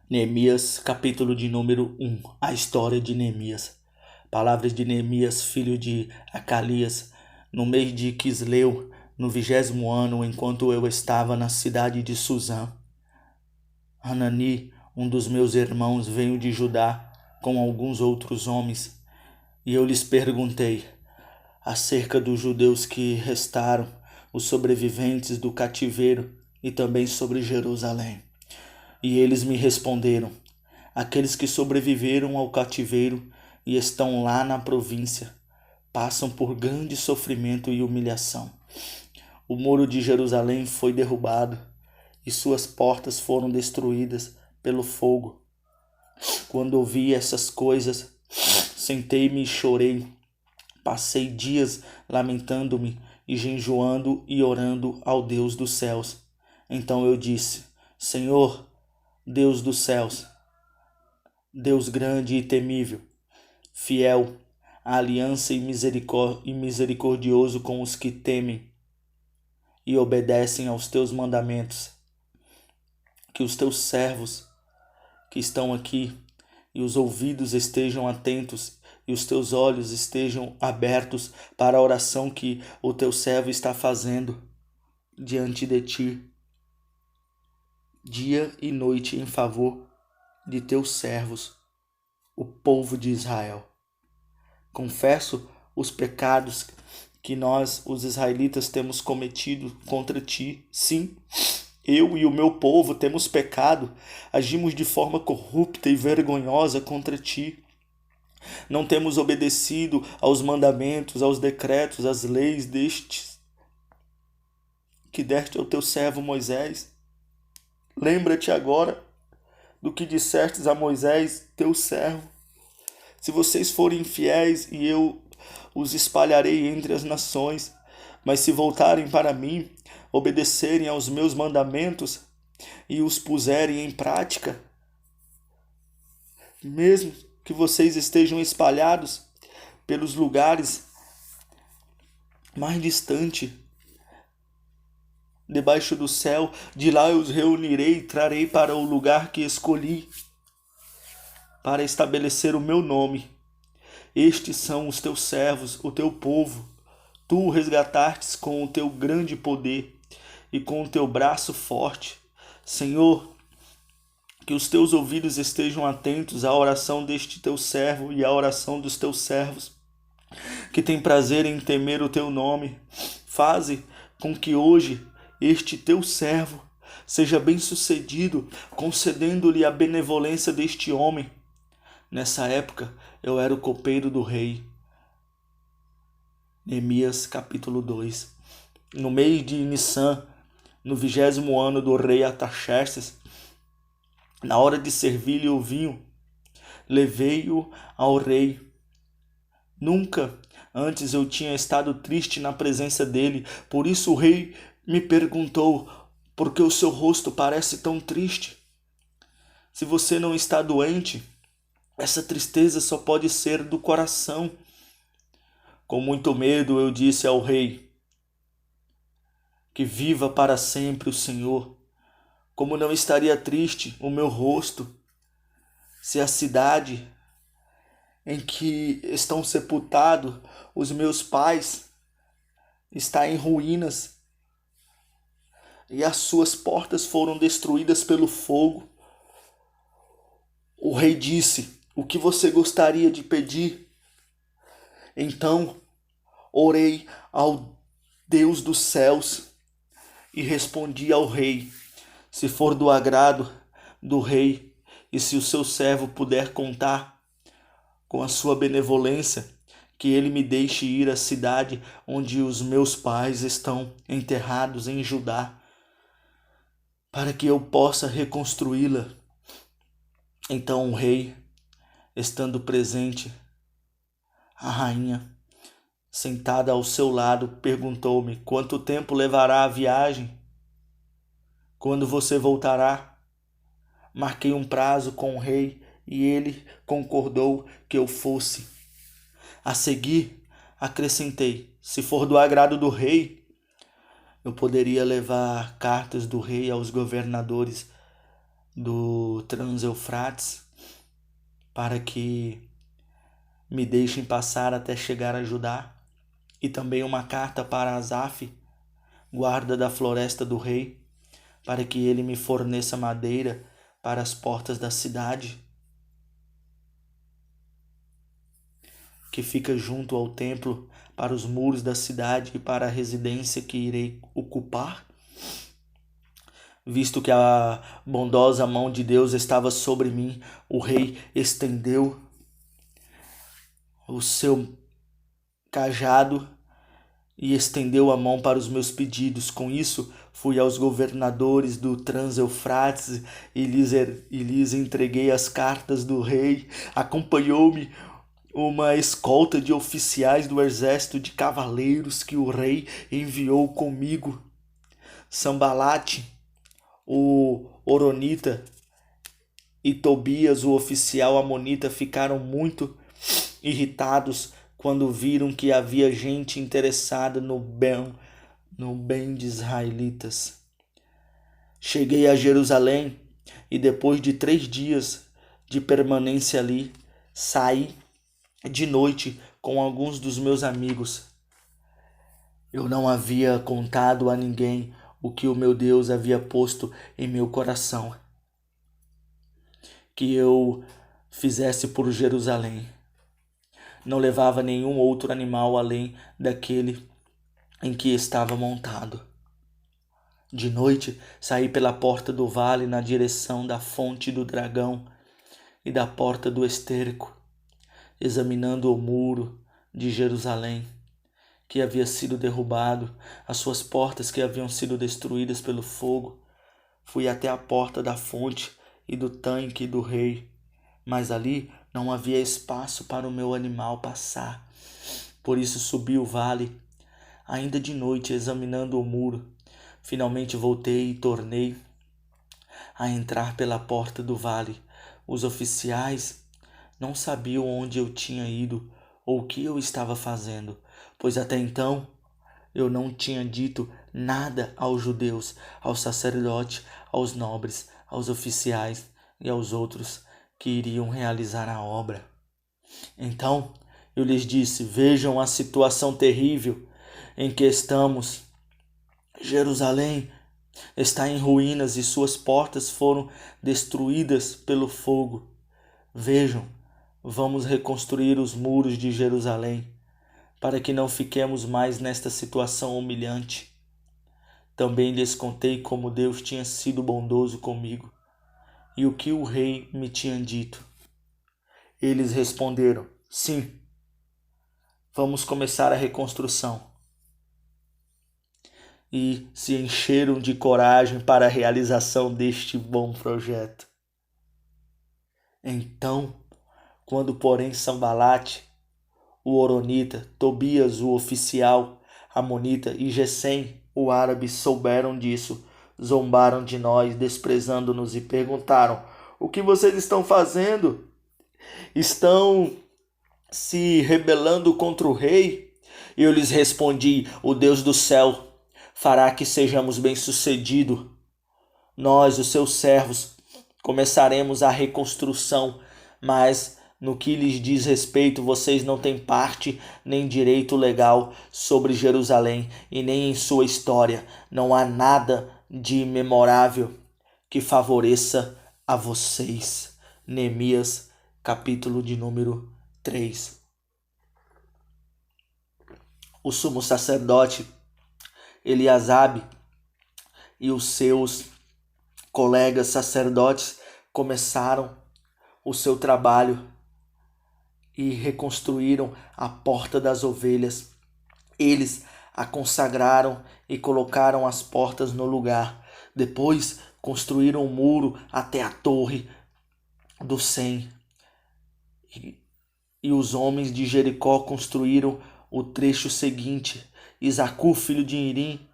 Neemias, capítulo de número 1. A história de Neemias. Palavras de Neemias, filho de Acalias, no mês de Quisleu, no 20º ano, enquanto eu estava na cidade de Suzã. Hanani, um dos meus irmãos, veio de Judá com alguns outros homens, e eu lhes perguntei acerca dos judeus que restaram, os sobreviventes do cativeiro, e também sobre Jerusalém. E eles me responderam: aqueles que sobreviveram ao cativeiro e estão lá na província passam por grande sofrimento e humilhação. O muro de Jerusalém foi derrubado e suas portas foram destruídas pelo fogo. Quando ouvi essas coisas, sentei-me e chorei. Passei dias lamentando-me e jejuando e orando ao Deus dos céus. Então eu disse: Senhor, Deus dos céus, Deus grande e temível, fiel, à aliança e misericordioso com os que temem e obedecem aos teus mandamentos, que os teus servos que estão aqui e os ouvidos estejam atentos e os teus olhos estejam abertos para a oração que o teu servo está fazendo diante de ti, dia e noite, em favor de teus servos, o povo de Israel. Confesso os pecados que nós, os israelitas, temos cometido contra ti. Sim, eu e o meu povo temos pecado, agimos de forma corrupta e vergonhosa contra ti. Não temos obedecido aos mandamentos, aos decretos, às leis destes que deste ao teu servo Moisés. Lembra-te agora do que dissestes a Moisés, teu servo. Se vocês forem fiéis, e eu os espalharei entre as nações, mas se voltarem para mim, obedecerem aos meus mandamentos e os puserem em prática, mesmo que vocês estejam espalhados pelos lugares mais distantes, debaixo do céu, de lá eu os reunirei e trarei para o lugar que escolhi, para estabelecer o meu nome. Estes são os teus servos, o teu povo. Tu o resgatastes com o teu grande poder e com o teu braço forte. Senhor, que os teus ouvidos estejam atentos à oração deste teu servo e à oração dos teus servos, que tem prazer em temer o teu nome. Faze com que hoje este teu servo seja bem-sucedido, concedendo-lhe a benevolência deste homem. Nessa época, eu era o copeiro do rei. Neemias, capítulo 2. No mês de Nissan, no 20º ano do rei Artaxerxes, na hora de servir-lhe o vinho, levei-o ao rei. Nunca antes eu tinha estado triste na presença dele, por isso o rei me perguntou: por que o seu rosto parece tão triste? Se você não está doente, essa tristeza só pode ser do coração. Com muito medo eu disse ao rei: que viva para sempre o Senhor. Como não estaria triste o meu rosto, se a cidade em que estão sepultados os meus pais está em ruínas e as suas portas foram destruídas pelo fogo? O rei disse: o que você gostaria de pedir? Então orei ao Deus dos céus e respondi ao rei: se for do agrado do rei e se o seu servo puder contar com a sua benevolência, que ele me deixe ir à cidade onde os meus pais estão enterrados em Judá, para que eu possa reconstruí-la. Então o rei, estando presente, a rainha, sentada ao seu lado, perguntou-me: quanto tempo levará a viagem? Quando você voltará? Marquei um prazo com o rei e ele concordou que eu fosse. A seguir, acrescentei: se for do agrado do rei, eu poderia levar cartas do rei aos governadores do Trans-Eufrates, para que me deixem passar até chegar a Judá, e também uma carta para Asaf, guarda da floresta do rei, para que ele me forneça madeira para as portas da cidade, que fica junto ao templo, para os muros da cidade e para a residência que irei ocupar? Visto que a bondosa mão de Deus estava sobre mim, o rei estendeu o seu cajado e estendeu a mão para os meus pedidos. Com isso, fui aos governadores do Trans-Eufrates e lhes entreguei as cartas do rei. Acompanhou-me uma escolta de oficiais do exército de cavaleiros que o rei enviou comigo. Sambalate, o Horonita, e Tobias, o oficial amonita, ficaram muito irritados quando viram que havia gente interessada no bem de israelitas. Cheguei a Jerusalém e depois de 3 dias de permanência ali, saí de noite com alguns dos meus amigos. Eu não havia contado a ninguém o que o meu Deus havia posto em meu coração, que eu fizesse por Jerusalém. Não levava nenhum outro animal além daquele em que estava montado. De noite, saí pela porta do vale na direção da fonte do dragão e da porta do esterco, examinando o muro de Jerusalém, que havia sido derrubado, as suas portas que haviam sido destruídas pelo fogo. Fui até a porta da fonte e do tanque do rei, mas ali não havia espaço para o meu animal passar. Por isso subi o vale, ainda de noite, examinando o muro. Finalmente voltei e tornei a entrar pela porta do vale. Os oficiais não sabiam onde eu tinha ido ou o que eu estava fazendo, pois até então eu não tinha dito nada aos judeus, aos sacerdotes, aos nobres, aos oficiais e aos outros que iriam realizar a obra. Então eu lhes disse: vejam a situação terrível em que estamos. Jerusalém está em ruínas e suas portas foram destruídas pelo fogo. Vejam, vamos reconstruir os muros de Jerusalém, para que não fiquemos mais nesta situação humilhante. Também lhes contei como Deus tinha sido bondoso comigo e o que o rei me tinha dito. Eles responderam: sim, vamos começar a reconstrução. E se encheram de coragem para a realização deste bom projeto. Então, quando porém Sambalate, o Horonita, Tobias, o oficial amonita, e Gesem, o árabe, souberam disso, zombaram de nós, desprezando-nos, e perguntaram: o que vocês estão fazendo? Estão se rebelando contra o rei? E eu lhes respondi: o Deus do céu fará que sejamos bem-sucedidos. Nós, os seus servos, começaremos a reconstrução, mas no que lhes diz respeito, vocês não têm parte nem direito legal sobre Jerusalém e nem em sua história. Não há nada de memorável que favoreça a vocês. Neemias, capítulo de número 3. O sumo sacerdote Eliasabe e os seus colegas sacerdotes começaram o seu trabalho e reconstruíram a porta das ovelhas. Eles a consagraram e colocaram as portas no lugar. Depois construíram um muro até a torre do Sem. E os homens de Jericó construíram o trecho seguinte. Isacu, filho de Irim,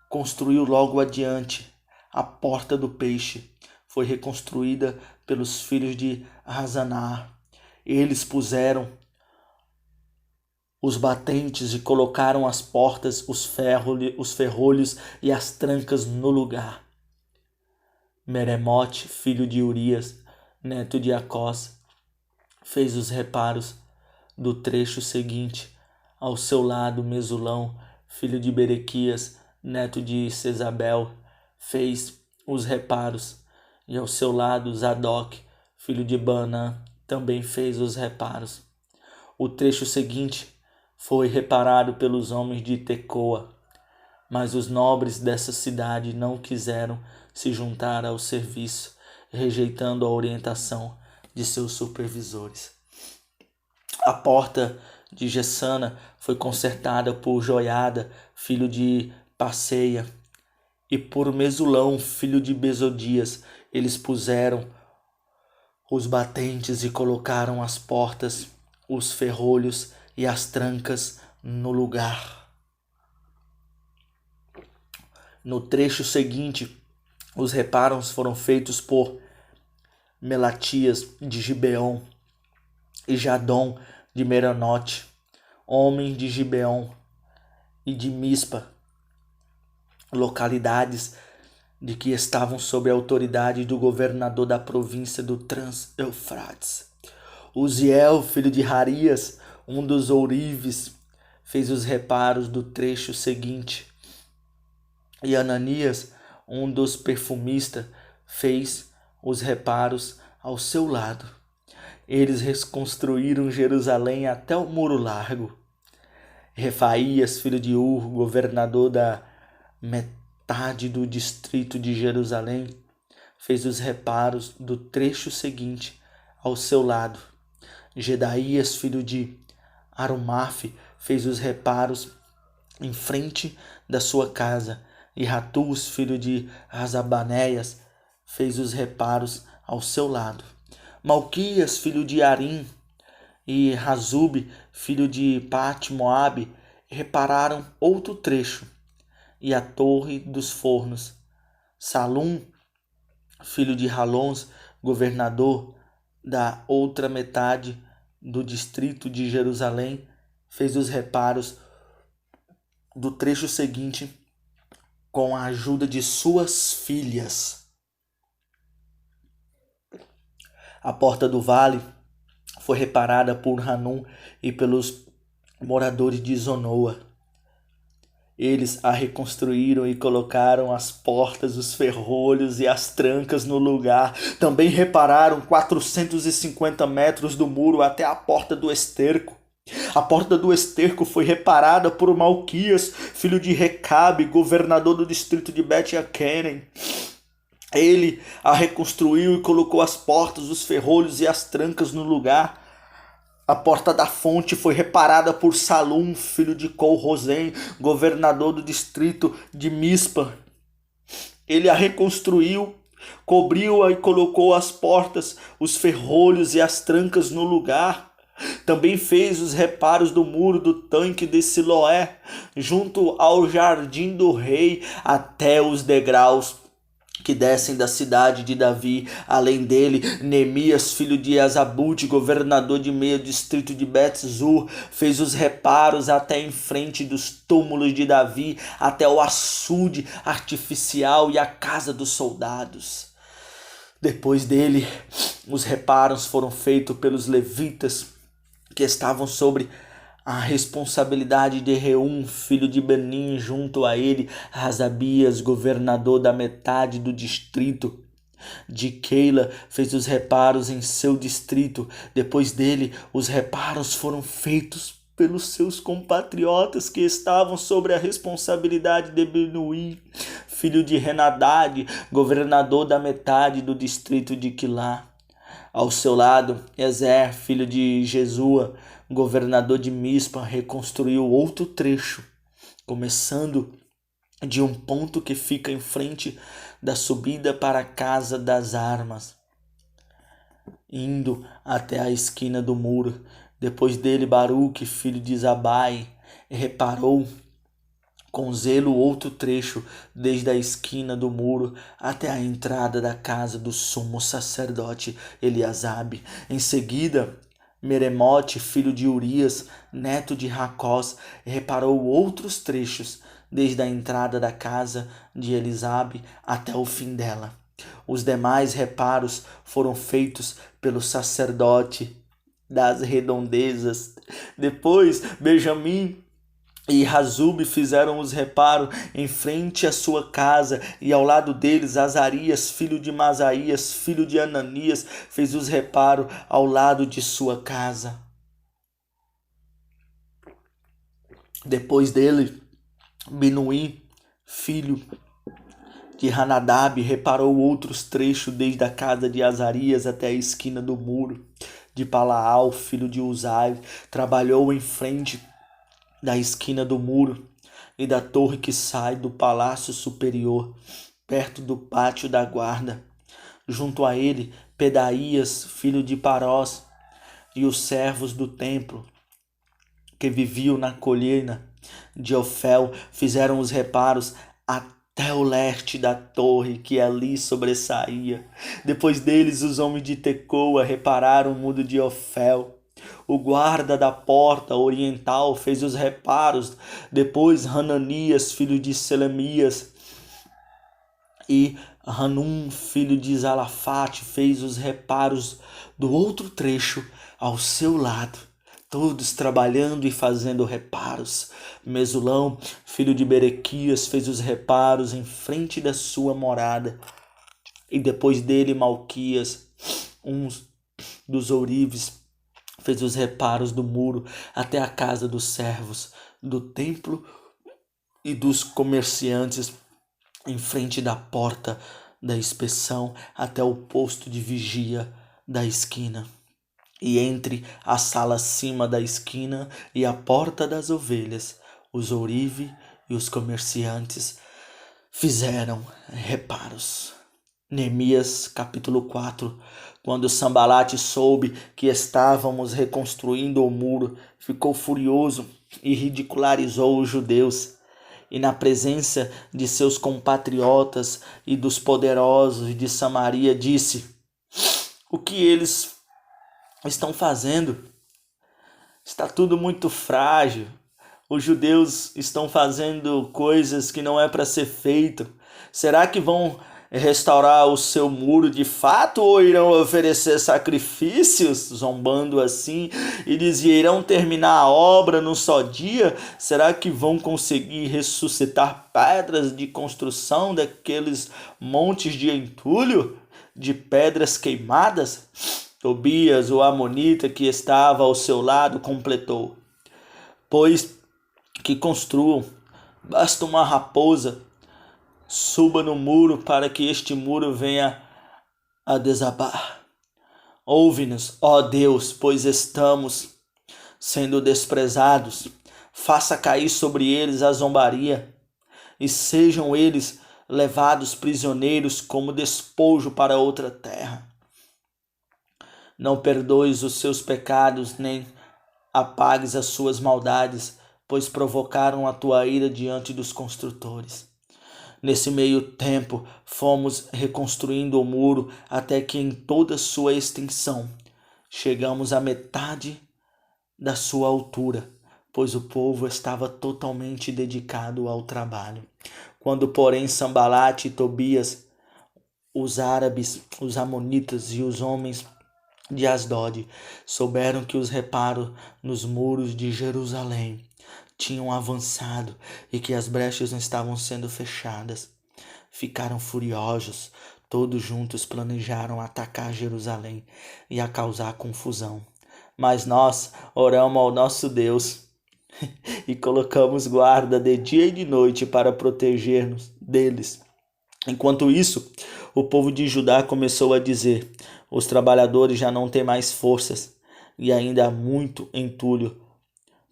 construiu logo adiante. A porta do peixe foi reconstruída pelos filhos de Razaná. Eles puseram os batentes e colocaram as portas, os ferrolhos e as trancas no lugar. Meremote, filho de Urias, neto de Acós, fez os reparos do trecho seguinte. Ao seu lado, Mesulão, filho de Berequias, neto de Sesabel, fez os reparos. E ao seu lado, Zadok, filho de Baanã, também fez os reparos. O trecho seguinte foi reparado pelos homens de Tecoa, mas os nobres dessa cidade não quiseram se juntar ao serviço, rejeitando a orientação de seus supervisores. A porta de Gessana foi consertada por Joiada, filho de Passeia, e por Mesulão, filho de Bezodias. Eles puseram os batentes e colocaram as portas, os ferrolhos e as trancas no lugar. No trecho seguinte, os reparos foram feitos por Melatias de Gibeon e Jadom de Meronote, homens de Gibeon e de Mispa, localidades de que estavam sob a autoridade do governador da província do Trans-Eufrates. Uziel, filho de Harias, um dos ourives, fez os reparos do trecho seguinte. E Ananias, um dos perfumistas, fez os reparos ao seu lado. Eles reconstruíram Jerusalém até o Muro Largo. Refaías, filho de Ur, governador da metade do distrito de Jerusalém, fez os reparos do trecho seguinte ao seu lado. Gedaías, filho de Arumaf, fez os reparos em frente da sua casa. E Ratus, filho de Razabanéias, fez os reparos ao seu lado. Malquias, filho de Arim, e Razub, filho de Pat-Moabe, repararam outro trecho, e a torre dos fornos. Salum, filho de Halons, governador da outra metade do distrito de Jerusalém, fez os reparos do trecho seguinte com a ajuda de suas filhas. A porta do vale foi reparada por Hanum e pelos moradores de Zonoa. Eles a reconstruíram e colocaram as portas, os ferrolhos e as trancas no lugar. Também repararam 450 metros do muro até a porta do esterco. A porta do esterco foi reparada por Malquias, filho de Recabe, governador do distrito de Bet-Aquenen. Ele a reconstruiu e colocou as portas, os ferrolhos e as trancas no lugar. A porta da fonte foi reparada por Salum, filho de Col-Rosem, governador do distrito de Mispa. Ele a reconstruiu, cobriu-a e colocou as portas, os ferrolhos e as trancas no lugar. Também fez os reparos do muro do tanque de Siloé, junto ao jardim do rei, até os degraus que descem da cidade de Davi. Além dele, Neemias, filho de Azabute, governador de meio distrito de Bet-Zur, fez os reparos até em frente dos túmulos de Davi, até o açude artificial e a casa dos soldados. Depois dele, os reparos foram feitos pelos levitas, que estavam sobre a responsabilidade de Reum, filho de Benim, junto a ele, Razabias, governador da metade do distrito de Keila, fez os reparos em seu distrito. Depois dele, os reparos foram feitos pelos seus compatriotas que estavam sobre a responsabilidade de Binuí, filho de Henadad, governador da metade do distrito de Quilá. Ao seu lado, Ezer, filho de Jesua, governador de Mispa, reconstruiu outro trecho, começando de um ponto que fica em frente da subida para a Casa das Armas, indo até a esquina do muro. Depois dele, Baruque, filho de Zabai, reparou com zelo outro trecho, desde a esquina do muro até a entrada da casa do sumo sacerdote Eliasabe. Em seguida, Meremote, filho de Urias, neto de Racós, reparou outros trechos, desde a entrada da casa de Elisabe até o fim dela. Os demais reparos foram feitos pelo sacerdote das redondezas. Depois, Benjamim e Razube fizeram os reparos em frente à sua casa, e ao lado deles Azarias, filho de Masaías, filho de Ananias, fez os reparos ao lado de sua casa. Depois dele, Binuí, filho de Hanadab, reparou outros trechos desde a casa de Azarias até a esquina do muro de Palaal, filho de Uzai. Trabalhou em frente da esquina do muro e da torre que sai do palácio superior, perto do pátio da guarda. Junto a ele, Pedaías, filho de Parós, e os servos do templo, que viviam na colina de Ofel, fizeram os reparos até o leste da torre que ali sobressaía. Depois deles, os homens de Tecoa repararam o muro de Ofel. O guarda da porta oriental fez os reparos. Depois Hananias, filho de Selemias, e Hanum, filho de Zalafate, fez os reparos do outro trecho ao seu lado, todos trabalhando e fazendo reparos. Mesulão, filho de Berequias, fez os reparos em frente da sua morada. E depois dele Malquias, um dos ourives, fez os reparos do muro até a casa dos servos do templo e dos comerciantes, em frente da porta da inspeção até o posto de vigia da esquina. E entre a sala acima da esquina e a porta das ovelhas, os ourives e os comerciantes fizeram reparos. Neemias capítulo 4. Quando Sambalate soube que estávamos reconstruindo o muro, ficou furioso e ridicularizou os judeus. E na presença de seus compatriotas e dos poderosos de Samaria disse: o que eles estão fazendo? Está tudo muito frágil. Os judeus estão fazendo coisas que não é para ser feito. Será que vão restaurar o seu muro de fato ou irão oferecer sacrifícios? Zombando assim, e dizia: irão terminar a obra num só dia? Será que vão conseguir ressuscitar pedras de construção daqueles montes de entulho, de pedras queimadas? Tobias, o amonita que estava ao seu lado, completou: pois que construam, basta uma raposa suba no muro para que este muro venha a desabar. Ouve-nos, ó Deus, pois estamos sendo desprezados. Faça cair sobre eles a zombaria e sejam eles levados prisioneiros como despojo para outra terra. Não perdoes os seus pecados, nem apagues as suas maldades, pois provocaram a tua ira diante dos construtores. Nesse meio tempo, fomos reconstruindo o muro até que em toda sua extensão chegamos à metade da sua altura, pois o povo estava totalmente dedicado ao trabalho. Quando, porém, Sambalate e Tobias, os árabes, os amonitas e os homens de Asdod souberam que os reparos nos muros de Jerusalém tinham avançado e que as brechas não estavam sendo fechadas, ficaram furiosos. Todos juntos planejaram atacar Jerusalém e a causar confusão. Mas nós oramos ao nosso Deus e colocamos guarda de dia e de noite para proteger-nos deles. Enquanto isso, o povo de Judá começou a dizer: os trabalhadores já não têm mais forças e ainda há muito entulho.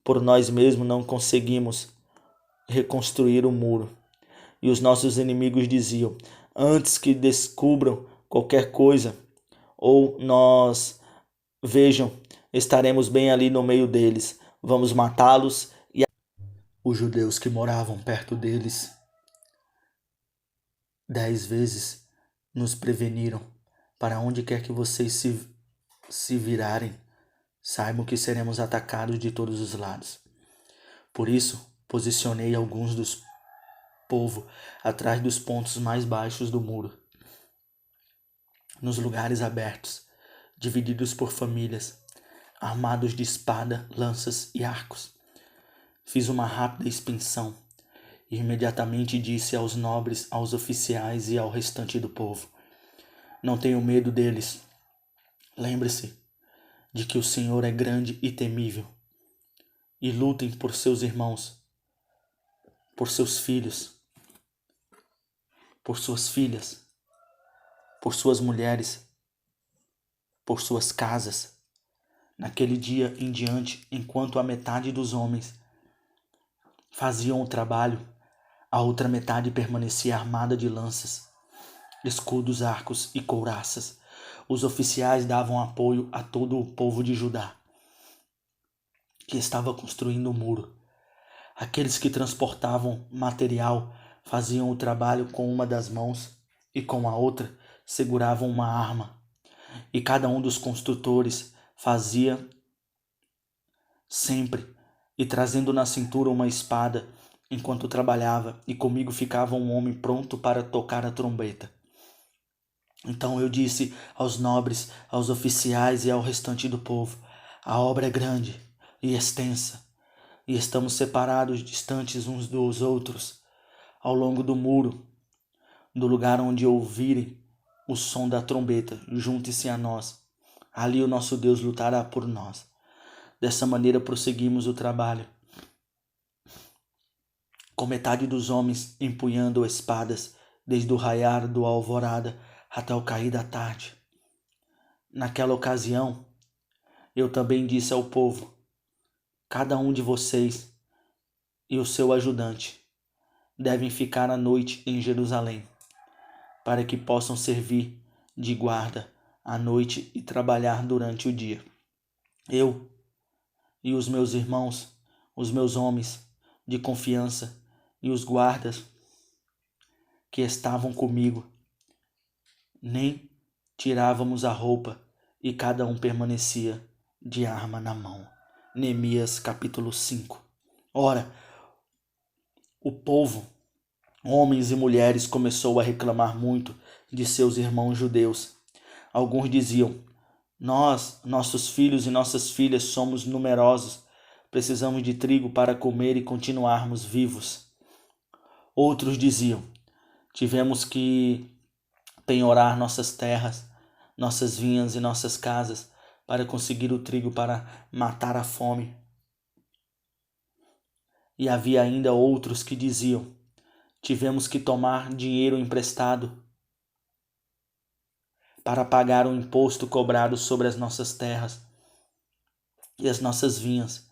Por nós mesmos não conseguimos reconstruir o muro. E os nossos inimigos diziam: antes que descubram qualquer coisa ou nós vejam, estaremos bem ali no meio deles. Vamos matá-los. E os judeus que moravam perto deles 10 vezes nos preveniram: para onde quer que vocês se virarem, saibam que seremos atacados de todos os lados. Por isso, posicionei alguns dos povo atrás dos pontos mais baixos do muro, nos lugares abertos, divididos por famílias, armados de espada, lanças e arcos. Fiz uma rápida inspeção e imediatamente disse aos nobres, aos oficiais e ao restante do povo: não tenham medo deles. Lembre-se de que o Senhor é grande e temível, e lutem por seus irmãos, por seus filhos, por suas filhas, por suas mulheres, por suas casas. Naquele dia em diante, enquanto a metade dos homens faziam o trabalho, a outra metade permanecia armada de lanças, escudos, arcos e couraças. Os oficiais davam apoio a todo o povo de Judá, que estava construindo o muro. Aqueles que transportavam material faziam o trabalho com uma das mãos e com a outra seguravam uma arma. E cada um dos construtores fazia sempre e trazendo na cintura uma espada enquanto trabalhava, e comigo ficava um homem pronto para tocar a trombeta. Então eu disse aos nobres, aos oficiais e ao restante do povo: a obra é grande e extensa, e estamos separados, distantes uns dos outros, ao longo do muro, do lugar onde ouvirem o som da trombeta. Junte-se a nós. Ali o nosso Deus lutará por nós. Dessa maneira prosseguimos o trabalho, com metade dos homens empunhando espadas, desde o raiar do alvorada até o cair da tarde. Naquela ocasião, eu também disse ao povo: cada um de vocês e o seu ajudante devem ficar à noite em Jerusalém, para que possam servir de guarda à noite e trabalhar durante o dia. Eu e os meus irmãos, os meus homens de confiança e os guardas que estavam comigo, nem tirávamos a roupa, e cada um permanecia de arma na mão. Neemias capítulo 5. Ora, o povo, homens e mulheres, começou a reclamar muito de seus irmãos judeus. Alguns diziam: nós, nossos filhos e nossas filhas somos numerosos, precisamos de trigo para comer e continuarmos vivos. Outros diziam: tivemos que penhorar nossas terras, nossas vinhas e nossas casas para conseguir o trigo para matar a fome. E havia ainda outros que diziam: tivemos que tomar dinheiro emprestado para pagar o imposto cobrado sobre as nossas terras e as nossas vinhas,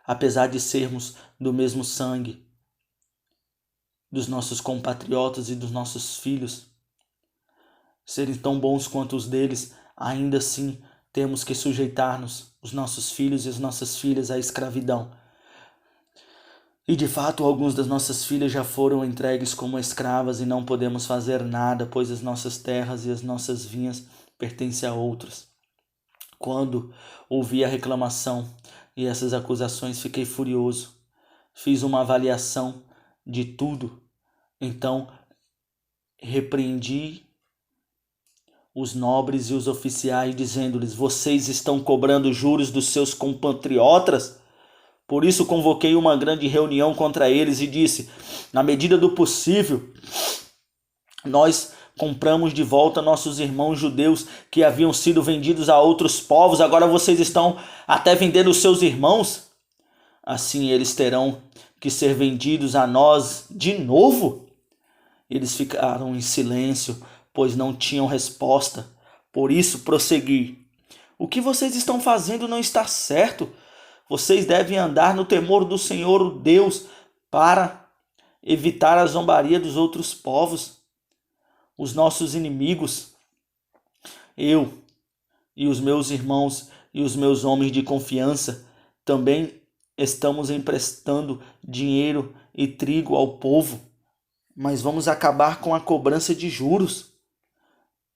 apesar de sermos do mesmo sangue dos nossos compatriotas e dos nossos filhos, serem tão bons quanto os deles, ainda assim temos que sujeitar-nos, os nossos filhos e as nossas filhas, à escravidão. E de fato, algumas das nossas filhas já foram entregues como escravas e não podemos fazer nada, pois as nossas terras e as nossas vinhas pertencem a outros. Quando ouvi a reclamação e essas acusações, fiquei furioso. Fiz uma avaliação de tudo. Então, repreendi os nobres e os oficiais, dizendo-lhes: vocês estão cobrando juros dos seus compatriotas? Por isso convoquei uma grande reunião contra eles e disse: na medida do possível, nós compramos de volta nossos irmãos judeus que haviam sido vendidos a outros povos. Agora vocês estão até vendendo os seus irmãos? Assim eles terão que ser vendidos a nós de novo? Eles ficaram em silêncio, pois não tinham resposta. Por isso prossegui: o que vocês estão fazendo não está certo. Vocês devem andar no temor do Senhor, o Deus, para evitar a zombaria dos outros povos, os nossos inimigos. Eu e os meus irmãos e os meus homens de confiança também estamos emprestando dinheiro e trigo ao povo, mas vamos acabar com a cobrança de juros.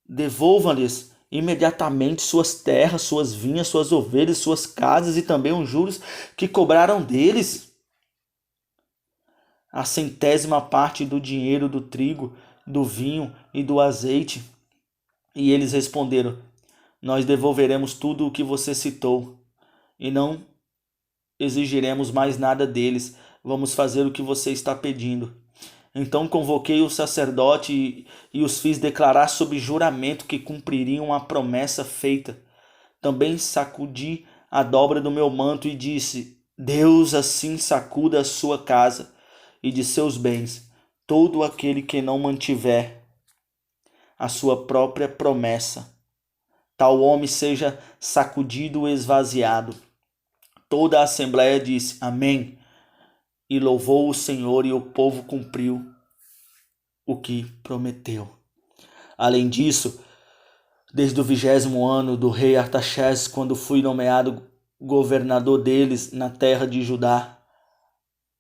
Devolvam-lhes imediatamente suas terras, suas vinhas, suas ovelhas, suas casas e também os juros que cobraram deles. A 100ª parte do dinheiro do trigo, do vinho e do azeite. E eles responderam: nós devolveremos tudo o que você citou e não exigiremos mais nada deles. Vamos fazer o que você está pedindo. Então convoquei o sacerdote e os fiz declarar sob juramento que cumpririam a promessa feita. Também sacudi a dobra do meu manto e disse: Deus assim sacuda a sua casa e de seus bens todo aquele que não mantiver a sua própria promessa. Tal homem seja sacudido e esvaziado. Toda a assembleia disse: Amém. E louvou o Senhor, e o povo cumpriu o que prometeu. Além disso, desde o 20º ano do rei Artaxerxes, quando fui nomeado governador deles na terra de Judá,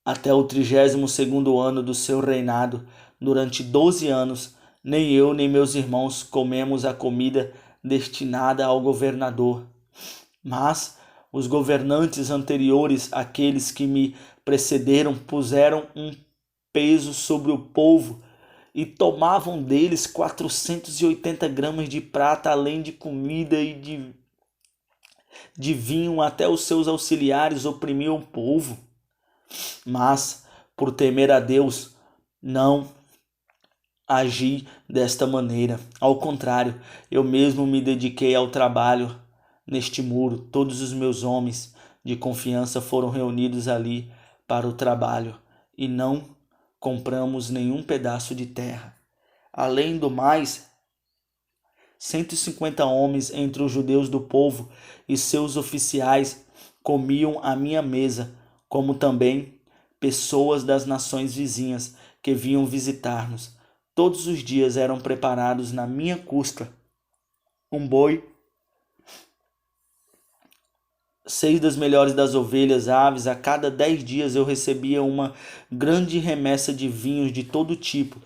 até o 32º ano do seu reinado, durante 12 anos, nem eu nem meus irmãos comemos a comida destinada ao governador. Mas os governantes anteriores, aqueles que me precederam, puseram um peso sobre o povo e tomavam deles 480 gramas de prata, além de comida e de vinho. Até os seus auxiliares oprimiam o povo. Mas, por temer a Deus, não agi desta maneira. Ao contrário, eu mesmo me dediquei ao trabalho neste muro. Todos os meus homens de confiança foram reunidos ali para o trabalho e não compramos nenhum pedaço de terra. Além do mais, 150 homens entre os judeus do povo e seus oficiais comiam à minha mesa, como também pessoas das nações vizinhas que vinham visitar-nos. Todos os dias eram preparados na minha custa um boi, 6 das melhores das ovelhas, aves. A cada 10 dias eu recebia uma grande remessa de vinhos de todo tipo.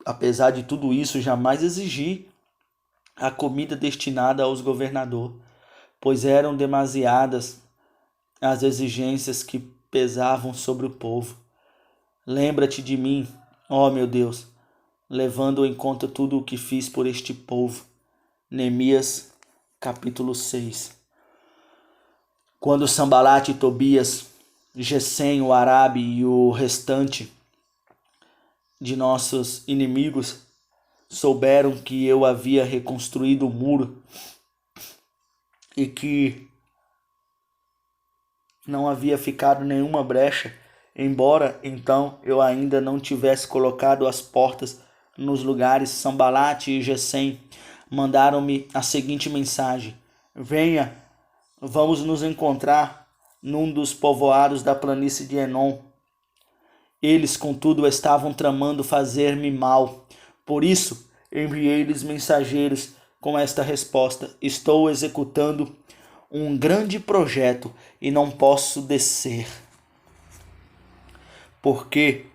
Apesar de tudo isso, jamais exigi a comida destinada aos governadores, pois eram demasiadas as exigências que pesavam sobre o povo. Lembra-te de mim, ó meu Deus, levando em conta tudo o que fiz por este povo. Neemias, capítulo 6. Quando Sambalate e Tobias, Gesem, o Arabe e o restante de nossos inimigos souberam que eu havia reconstruído o muro e que não havia ficado nenhuma brecha, embora então eu ainda não tivesse colocado as portas nos lugares, Sambalate e Gesem mandaram-me a seguinte mensagem: venha, vamos nos encontrar num dos povoados da planície de Enom. Eles, contudo, estavam tramando fazer-me mal. Por isso, enviei-lhes mensageiros com esta resposta: estou executando um grande projeto e não posso descer. Porque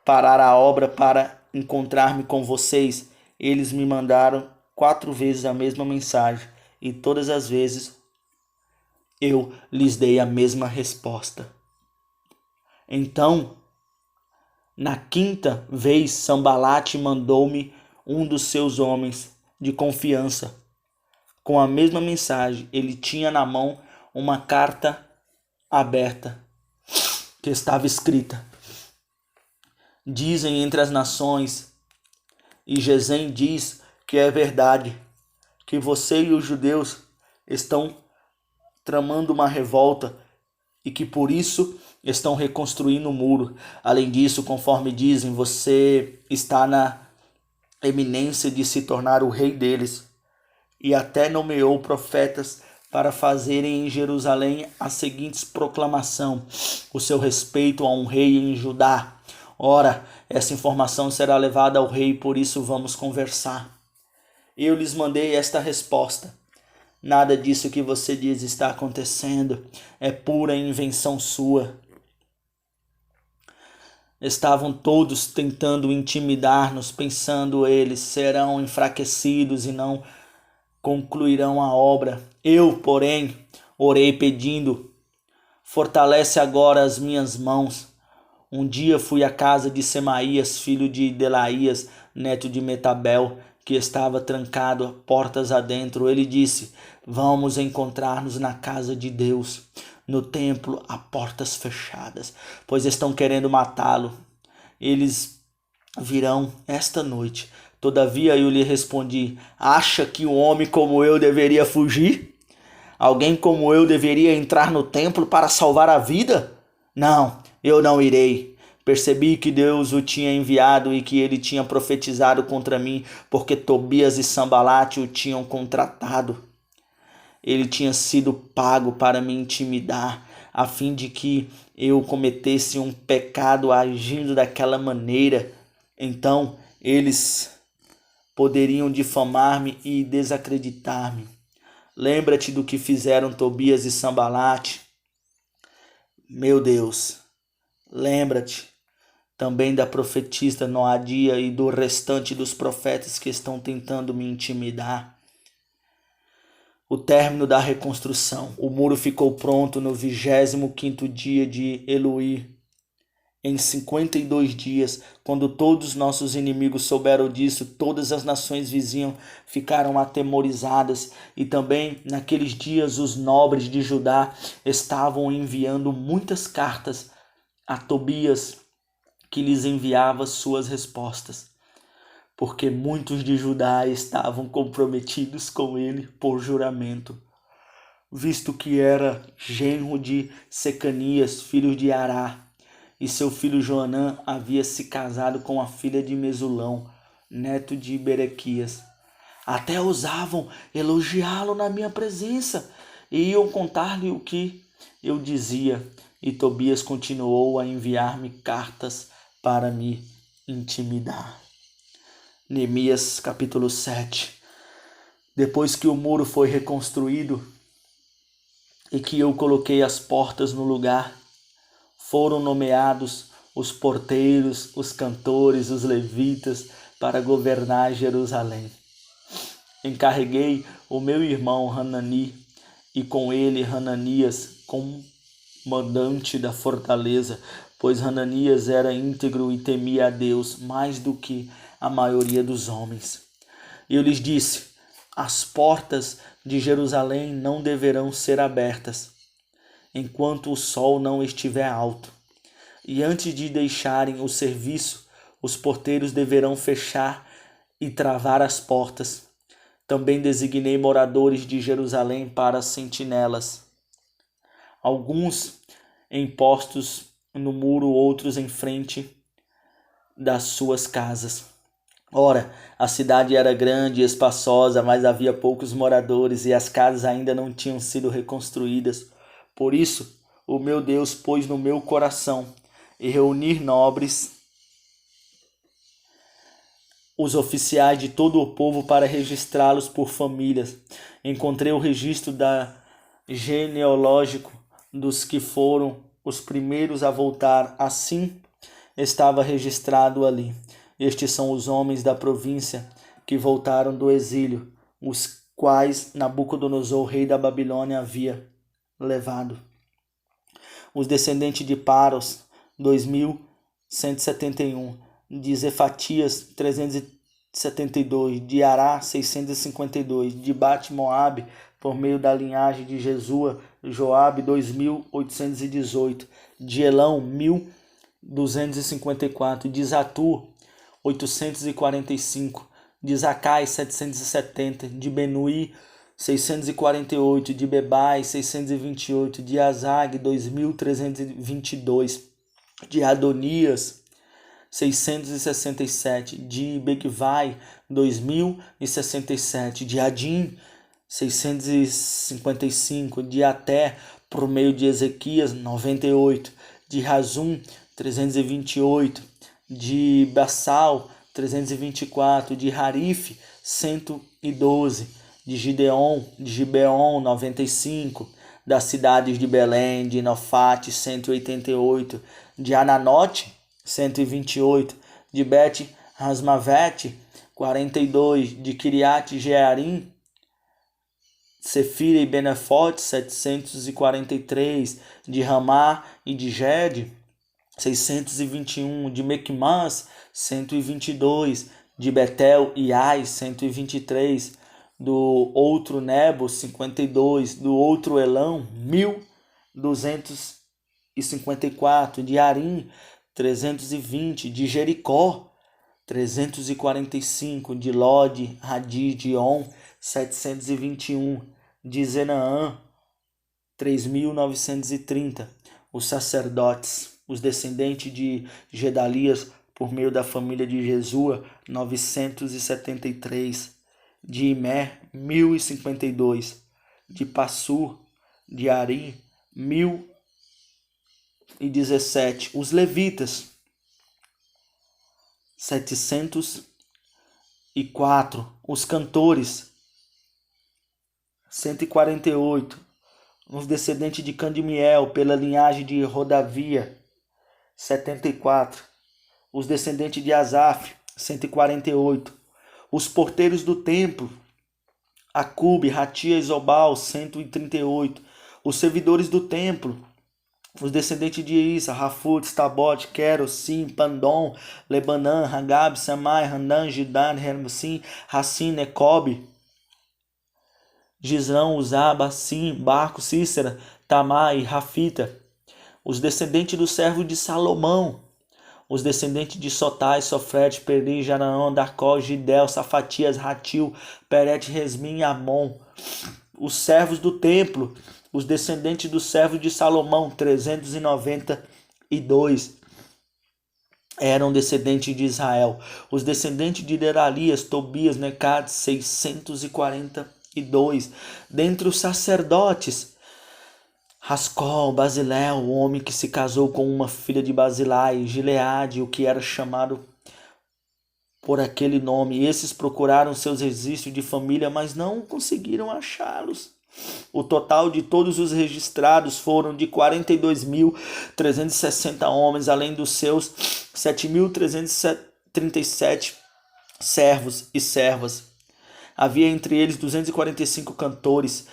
parar a obra para encontrar-me com vocês? Eles me mandaram 4 vezes a mesma mensagem e todas as vezes eu lhes dei a mesma resposta. Então, na 5ª vez, Sambalate mandou-me um dos seus homens de confiança com a mesma mensagem. Ele tinha na mão uma carta aberta que estava escrita: dizem entre as nações, e Gesem diz que é verdade, que você e os judeus estão tramando uma revolta e que por isso estão reconstruindo o muro. Além disso, conforme dizem, você está na eminência de se tornar o rei deles, e até nomeou profetas para fazerem em Jerusalém a seguinte proclamação: o seu respeito a um rei em Judá. Ora, essa informação será levada ao rei, por isso vamos conversar. Eu lhes mandei esta resposta: nada disso que você diz está acontecendo, é pura invenção sua. Estavam todos tentando intimidar-nos, pensando eles serão enfraquecidos e não concluirão a obra. Eu, porém, orei pedindo: fortalece agora as minhas mãos. Um dia fui à casa de Semaías, filho de Delaías, neto de Metabel, que estava trancado portas adentro, ele disse: vamos encontrar-nos na casa de Deus, no templo a portas fechadas, pois estão querendo matá-lo. Eles virão esta noite. Todavia eu lhe respondi: acha que um homem como eu deveria fugir? Alguém como eu deveria entrar no templo para salvar a vida? Não, eu não irei. Percebi que Deus o tinha enviado e que ele tinha profetizado contra mim, porque Tobias e Sambalate o tinham contratado. Ele tinha sido pago para me intimidar, a fim de que eu cometesse um pecado agindo daquela maneira. Então eles poderiam difamar-me e desacreditar-me. Lembra-te do que fizeram Tobias e Sambalate. Meu Deus, lembra-te também da profetista Noadia e do restante dos profetas que estão tentando me intimidar. O término da reconstrução. O muro ficou pronto no 25º dia de Elui. Em 52 dias, quando todos nossos inimigos souberam disso, todas as nações vizinhas ficaram atemorizadas, e também naqueles dias os nobres de Judá estavam enviando muitas cartas a Tobias, que lhes enviava suas respostas, porque muitos de Judá estavam comprometidos com ele por juramento, visto que era genro de Secanias, filho de Ará, e seu filho Joanã havia se casado com a filha de Mesulão, neto de Berequias. Até ousavam elogiá-lo na minha presença e iam contar-lhe o que eu dizia. E Tobias continuou a enviar-me cartas para me intimidar. Neemias capítulo 7. Depois que o muro foi reconstruído e que eu coloquei as portas no lugar, foram nomeados os porteiros, os cantores, os levitas para governar Jerusalém. Encarreguei o meu irmão Hanani e com ele Hananias, comandante da fortaleza, pois Hananias era íntegro e temia a Deus mais do que a maioria dos homens. Eu lhes disse: as portas de Jerusalém não deverão ser abertas enquanto o sol não estiver alto. E antes de deixarem o serviço, os porteiros deverão fechar e travar as portas. Também designei moradores de Jerusalém para sentinelas, alguns em postos no muro, outros em frente das suas casas. Ora, a cidade era grande e espaçosa, mas havia poucos moradores e as casas ainda não tinham sido reconstruídas. Por isso, o meu Deus pôs no meu coração reunir nobres, os oficiais de todo o povo, para registrá-los por famílias. Encontrei o registro genealógico dos que foram os primeiros a voltar. Assim estava registrado ali: estes são os homens da província que voltaram do exílio, os quais Nabucodonosor, rei da Babilônia, havia levado. Os descendentes de Paros, 2171, de Zefatias, 372, de Ará, 652, de Bat-Moabe, por meio da linhagem de Jesua, Joabe, 2818, de Elão, 1254, de Zatu, 845, de Zacai, 770, de Benuí, 648, de Bebai, 628, de Azag, 2322, de Adonias, 667, de Bequivai, 2067, de Adim, 655, de Até, por meio de Ezequias, 98, de Razum, 328, de Bassal, 324, de Harife, 112, de Gibeon, 95, das cidades de Belém, de Nofate, 188, de Ananote, 128, de Bet-Rasmavete, 42, de Kiriat Jearim, Sefira e Benefote, 743, de Ramá e de Gede, 621, de Mequimás, 122, de Betel e Ai, 123, do outro Nebo, 52, do outro Elão, 1.254, de Arim, 320, de Jericó, 345, de Lode, Hadid, de On, 721, de Zenaã, 3.930. Os sacerdotes, os descendentes de Gedalias, por meio da família de Jesua, 973. De Imer, 1.052. De Passur, de Arim, 1.017. Os levitas, 704. Os cantores, 148. Os descendentes de Candimiel, pela linhagem de Rodavia, 74. Os descendentes de Asaf, 148. Os porteiros do templo, Acube, Ratia e Zobal, 138. Os servidores do templo, os descendentes de Isa, Rafut, Stabot, Queros, Sim, Pandom, Lebanã, Hagab, Samai, Handan, Gidan, Hermosim, Hassim, Necob, Gisrão, Uzaba, Sim, Barco, Cícera, Tamar e Rafita. Os descendentes do servo de Salomão, os descendentes de Sotai, Sofrete, Peri, Janaão, Darcó, Gidel, Safatias, Ratil, Peret, Resmin e Amon. Os servos do templo, os descendentes do servo de Salomão, 392, eram descendentes de Israel. Os descendentes de Deralias, Tobias, Necad, 642. Dentre os sacerdotes, Rascol, Basilel, o homem que se casou com uma filha de Basilai, Gileade, o que era chamado por aquele nome. Esses procuraram seus registros de família, mas não conseguiram achá-los. O total de todos os registrados foram de 42.360 homens, além dos seus 7.337 servos e servas. Havia entre eles 245 cantores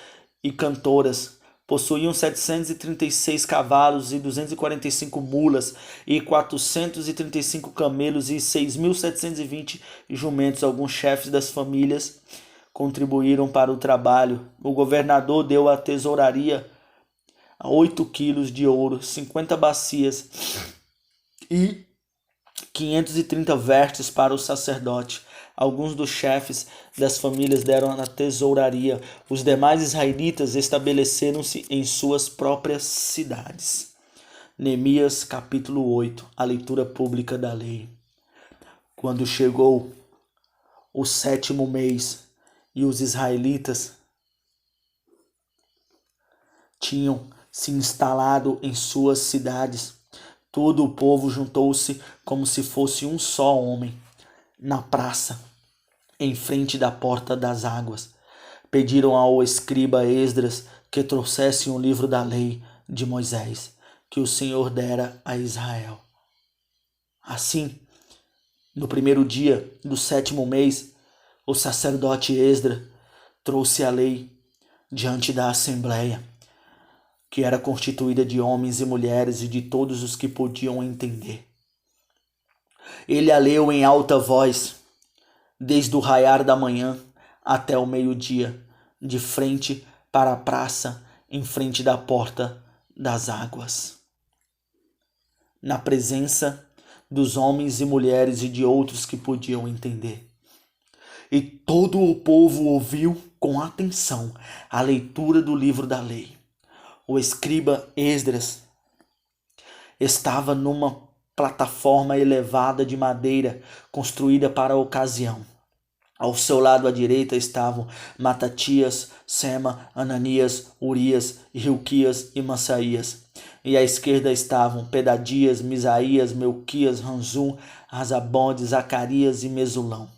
e cantoras. Possuíam 736 cavalos e 245 mulas e 435 camelos e 6.720 jumentos. Alguns chefes das famílias contribuíram para o trabalho. O governador deu à tesouraria 8 quilos de ouro, 50 bacias e 530 vestes para o sacerdote. Alguns dos chefes das famílias deram na tesouraria. Os demais israelitas estabeleceram-se em suas próprias cidades. Neemias capítulo 8, a leitura pública da lei. Quando chegou o 7º mês e os israelitas tinham se instalado em suas cidades, todo o povo juntou-se como se fosse um só homem na praça, em frente da porta das águas. Pediram ao escriba Esdras que trouxesse um livro da lei de Moisés, que o Senhor dera a Israel. Assim, no primeiro dia do 7º mês, o sacerdote Esdras trouxe a lei diante da assembleia, que era constituída de homens e mulheres e de todos os que podiam entender. Ele a leu em alta voz, desde o raiar da manhã até o meio-dia, de frente para a praça, em frente da porta das águas. Na presença dos homens e mulheres e de outros que podiam entender. E todo o povo ouviu com atenção a leitura do livro da lei. O escriba Esdras estava numa plataforma elevada de madeira construída para a ocasião. Ao seu lado à direita estavam Matatias, Sema, Ananias, Urias, Hilquias e Masaías. E à esquerda estavam Pedadias, Misaías, Melquias, Ranzum, Azabode, Zacarias e Mesulão.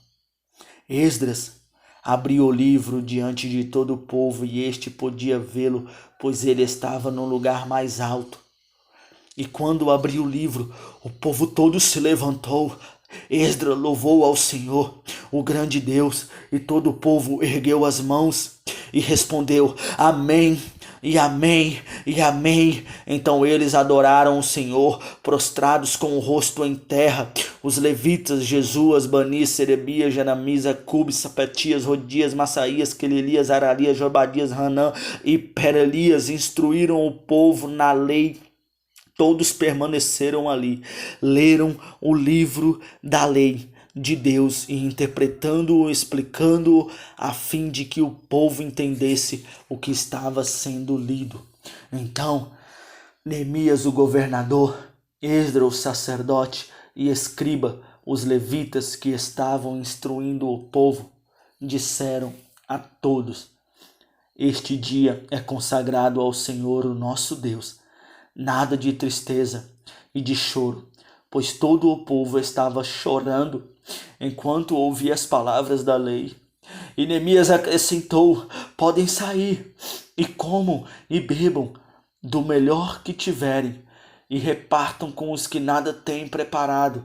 Esdras abriu o livro diante de todo o povo e este podia vê-lo, pois ele estava no lugar mais alto. E quando abriu o livro, o povo todo se levantou. Esdras louvou ao Senhor, o grande Deus, e todo o povo ergueu as mãos e respondeu: Amém, e amém, e amém. Então eles adoraram o Senhor, prostrados com o rosto em terra. Os levitas, Jesuas, Bani, Serebias, Jeremias, Acubes, Sapetias, Rodias, Massaías, Quelelias, Ararias, Jobadias, Hanã e Perelias instruíram o povo na lei. Todos permaneceram ali, leram o livro da lei de Deus e interpretando-o, explicando-o, a fim de que o povo entendesse o que estava sendo lido. Então, Neemias, o governador, Esdras, o sacerdote e escriba, os levitas que estavam instruindo o povo, disseram a todos: este dia é consagrado ao Senhor, o nosso Deus. Nada de tristeza e de choro, pois todo o povo estava chorando enquanto ouvia as palavras da lei. E Neemias acrescentou: podem sair e comam e bebam do melhor que tiverem e repartam com os que nada têm preparado.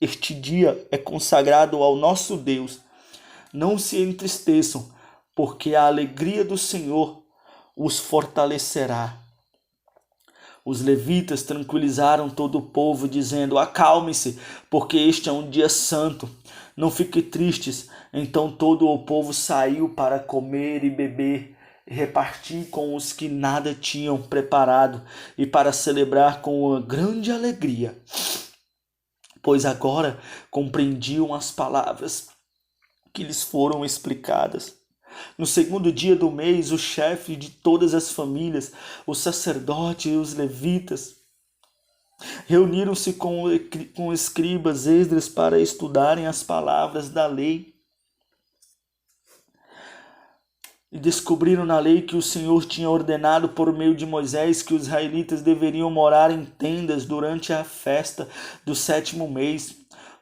Este dia é consagrado ao nosso Deus. Não se entristeçam, porque a alegria do Senhor os fortalecerá. Os levitas tranquilizaram todo o povo, dizendo: acalme-se, porque este é um dia santo. Não fiquem tristes. Então todo o povo saiu para comer e beber, e repartir com os que nada tinham preparado, e para celebrar com uma grande alegria, pois agora compreendiam as palavras que lhes foram explicadas. No segundo dia do mês, o chefe de todas as famílias, os sacerdotes e os levitas, reuniram-se com escribas Esdras para estudarem as palavras da lei. E descobriram na lei que o Senhor tinha ordenado por meio de Moisés que os israelitas deveriam morar em tendas durante a festa do 7º mês.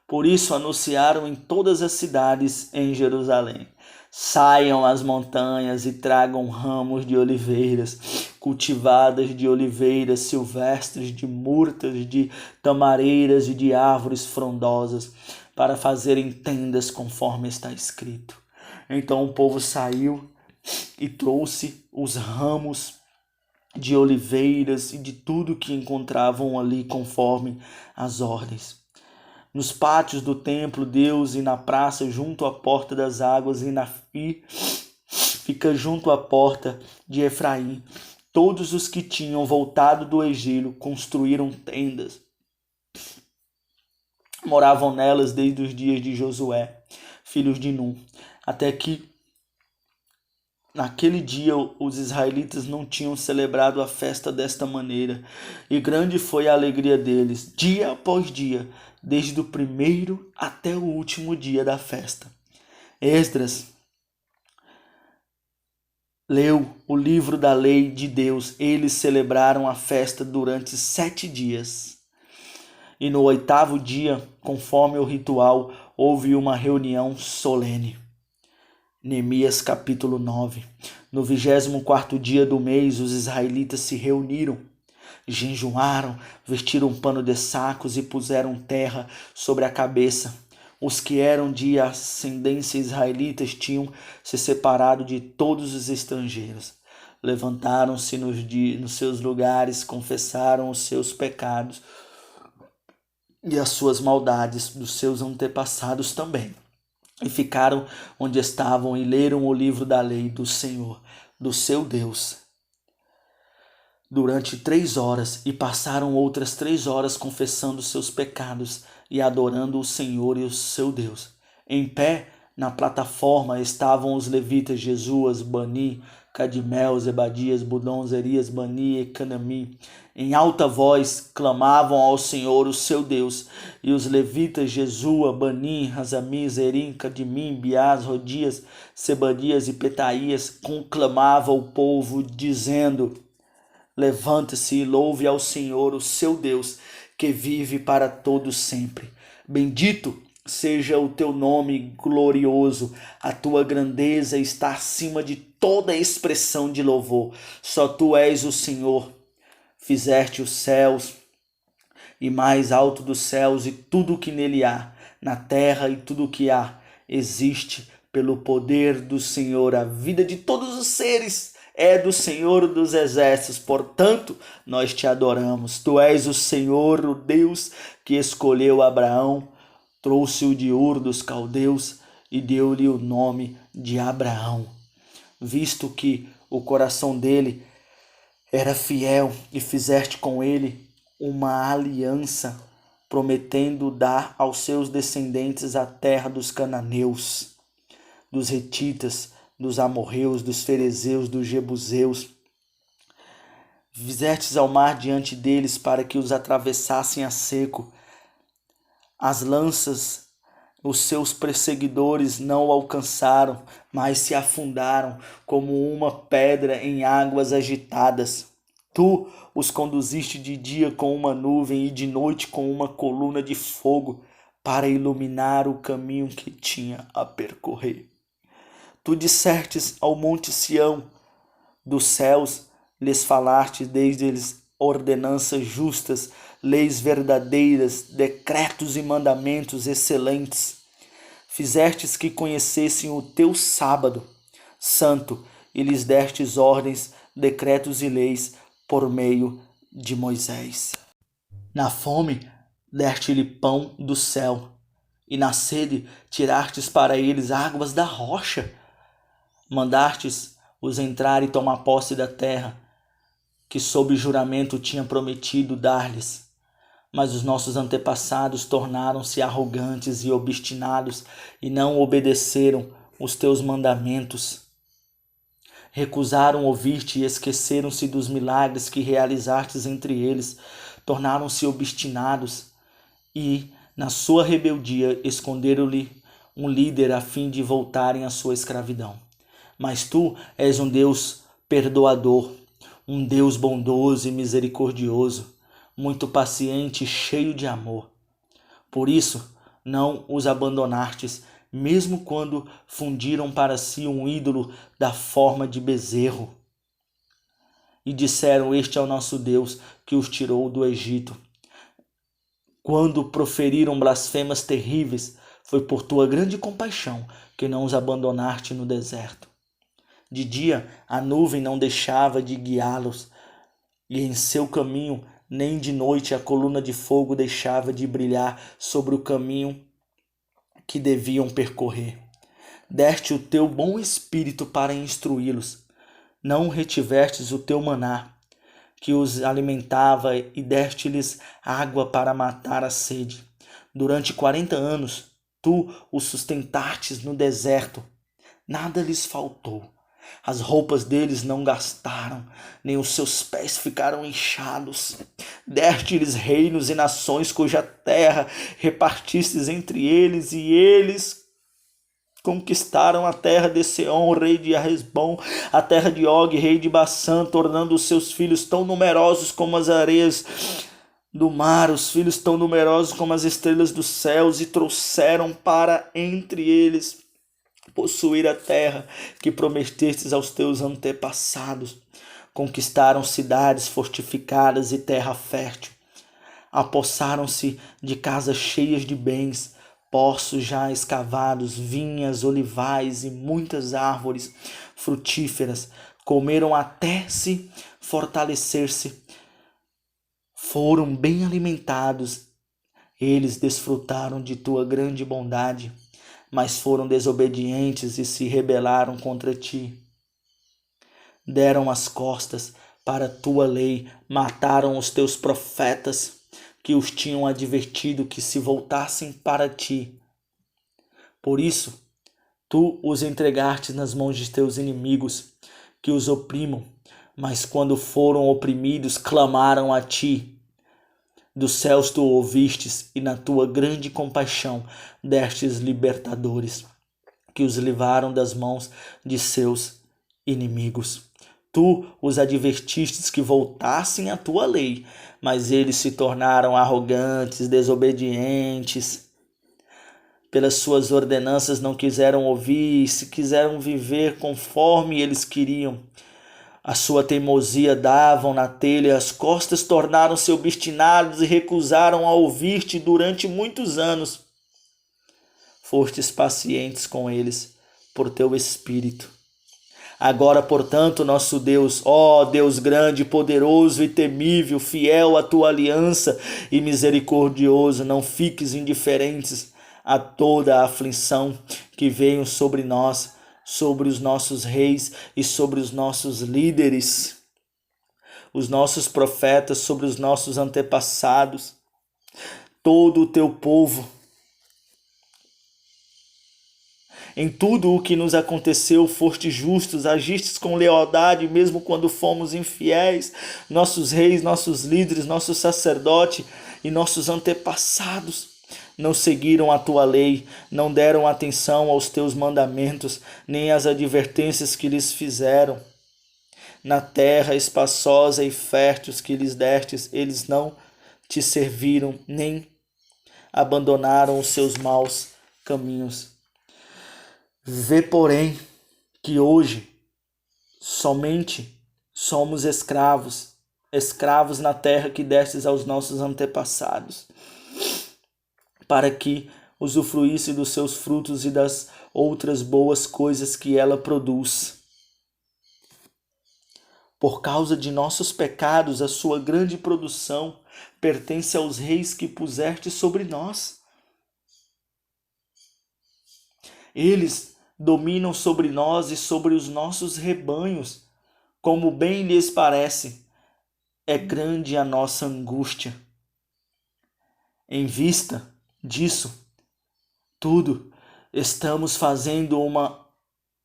Por isso anunciaram em todas as cidades em Jerusalém: saiam às montanhas e tragam ramos de oliveiras, cultivadas de oliveiras silvestres, de murtas, de tamareiras e de árvores frondosas, para fazerem tendas conforme está escrito. Então o povo saiu e trouxe os ramos de oliveiras e de tudo que encontravam ali conforme as ordens. Nos pátios do templo, Deus, e na praça junto à porta das águas, e fica junto à porta de Efraim, todos os que tinham voltado do Egito construíram tendas. Moravam nelas desde os dias de Josué, filhos de Num, até que naquele dia os israelitas não tinham celebrado a festa desta maneira, e grande foi a alegria deles, dia após dia, desde o primeiro até o último dia da festa. Esdras leu o livro da lei de Deus. Eles celebraram a festa durante 7 dias. E no 8º dia, conforme o ritual, houve uma reunião solene. Neemias capítulo 9. No 24º dia do mês, os israelitas se reuniram, jejuaram, vestiram um pano de sacos e puseram terra sobre a cabeça. Os que eram de ascendência israelitas tinham se separado de todos os estrangeiros. Levantaram-se nos seus lugares, confessaram os seus pecados e as suas maldades dos seus antepassados também. E ficaram onde estavam e leram o livro da lei do Senhor, do seu Deus, durante 3 horas, e passaram outras 3 horas confessando seus pecados e adorando o Senhor e o seu Deus. Em pé, na plataforma, estavam os levitas Jesuas, Bani, Cadimel, Zebadias, Budom, Zerias, Bani e Canami. Em alta voz clamavam ao Senhor, o seu Deus. E os levitas Jesua, Bani, Razami, Zerim, Cadimim, Bias, Rodias, Sebadias e Petaías conclamavam o povo, dizendo: levante-se e louve ao Senhor, o seu Deus, que vive para todo sempre. Bendito seja o teu nome glorioso, a tua grandeza está acima de toda expressão de louvor. Só tu és o Senhor. Fizeste os céus e mais alto dos céus e tudo o que nele há, na terra e tudo o que há, existe pelo poder do Senhor. A vida de todos os seres é do Senhor dos exércitos, portanto, nós te adoramos. Tu és o Senhor, o Deus que escolheu Abraão, trouxe-o de Ur dos Caldeus e deu-lhe o nome de Abraão, visto que o coração dele era fiel, e fizeste com ele uma aliança, prometendo dar aos seus descendentes a terra dos cananeus, dos hetitas, dos amorreus, dos ferezeus, dos jebuseus. Fizestes ao mar diante deles para que os atravessassem a seco. As lanças, os seus perseguidores não o alcançaram, mas se afundaram como uma pedra em águas agitadas. Tu os conduziste de dia com uma nuvem e de noite com uma coluna de fogo, para iluminar o caminho que tinha a percorrer. Tu dissertes ao monte Sião, dos céus lhes falaste desde eles ordenanças justas, leis verdadeiras, decretos e mandamentos excelentes. Fizestes que conhecessem o teu sábado santo e lhes destes ordens, decretos e leis por meio de Moisés. Na fome deste-lhe pão do céu, e na sede tirastes para eles águas da rocha. Mandastes os entrar e tomar posse da terra, que sob juramento tinha prometido dar-lhes. Mas os nossos antepassados tornaram-se arrogantes e obstinados e não obedeceram os teus mandamentos. Recusaram ouvir-te e esqueceram-se dos milagres que realizastes entre eles. Tornaram-se obstinados e, na sua rebeldia, esconderam-lhe um líder a fim de voltarem à sua escravidão. Mas tu és um Deus perdoador, um Deus bondoso e misericordioso, muito paciente e cheio de amor. Por isso, não os abandonastes, mesmo quando fundiram para si um ídolo da forma de bezerro. E disseram: este é o nosso Deus que os tirou do Egito. Quando proferiram blasfemas terríveis, foi por tua grande compaixão que não os abandonaste no deserto. De dia a nuvem não deixava de guiá-los, e em seu caminho, nem de noite a coluna de fogo deixava de brilhar sobre o caminho que deviam percorrer. Deste o teu bom espírito para instruí-los. Não retivestes o teu maná, que os alimentava, e deste-lhes água para matar a sede. Durante 40 anos, tu os sustentastes no deserto. Nada lhes faltou. As roupas deles não gastaram, nem os seus pés ficaram inchados. Deste-lhes reinos e nações cuja terra repartistes entre eles, e eles conquistaram a terra de Seom, rei de Hesbom, a terra de Og, rei de Bassã, tornando os seus filhos tão numerosos como as areias do mar, os filhos tão numerosos como as estrelas dos céus, e trouxeram para entre eles possuir a terra que prometestes aos teus antepassados. Conquistaram cidades fortificadas e terra fértil. Apossaram-se de casas cheias de bens, poços já escavados, vinhas, olivais e muitas árvores frutíferas. Comeram até se fortalecer-se. Foram bem alimentados. Eles desfrutaram de tua grande bondade, mas foram desobedientes e se rebelaram contra ti. Deram as costas para a tua lei, mataram os teus profetas, que os tinham advertido que se voltassem para ti. Por isso, tu os entregaste nas mãos de teus inimigos, que os oprimam, mas quando foram oprimidos, clamaram a ti. Dos céus tu ouvistes, e na tua grande compaixão destes libertadores, que os livraram das mãos de seus inimigos. Tu os advertistes que voltassem à tua lei, mas eles se tornaram arrogantes, desobedientes. Pelas suas ordenanças não quiseram ouvir, se quiseram viver conforme eles queriam. A sua teimosia davam na telha, as costas tornaram-se obstinados e recusaram a ouvir-te durante muitos anos. Fostes pacientes com eles por teu espírito. Agora, portanto, nosso Deus, ó Deus grande, poderoso e temível, fiel à tua aliança e misericordioso, não fiques indiferentes a toda a aflição que veio sobre nós, sobre os nossos reis e sobre os nossos líderes, os nossos profetas, sobre os nossos antepassados, todo o teu povo. Em tudo o que nos aconteceu, foste justos, agistes com lealdade, mesmo quando fomos infiéis. Nossos reis, nossos líderes, nosso sacerdote e nossos antepassados não seguiram a tua lei, não deram atenção aos teus mandamentos, nem às advertências que lhes fizeram. Na terra espaçosa e fértil que lhes destes, eles não te serviram, nem abandonaram os seus maus caminhos. Vê, porém, que hoje somente somos escravos na terra que destes aos nossos antepassados, para que usufruísse dos seus frutos e das outras boas coisas que ela produz. Por causa de nossos pecados, a sua grande produção pertence aos reis que puseste sobre nós. Eles dominam sobre nós e sobre os nossos rebanhos, como bem lhes parece. É grande a nossa angústia. Em vista disso tudo, estamos fazendo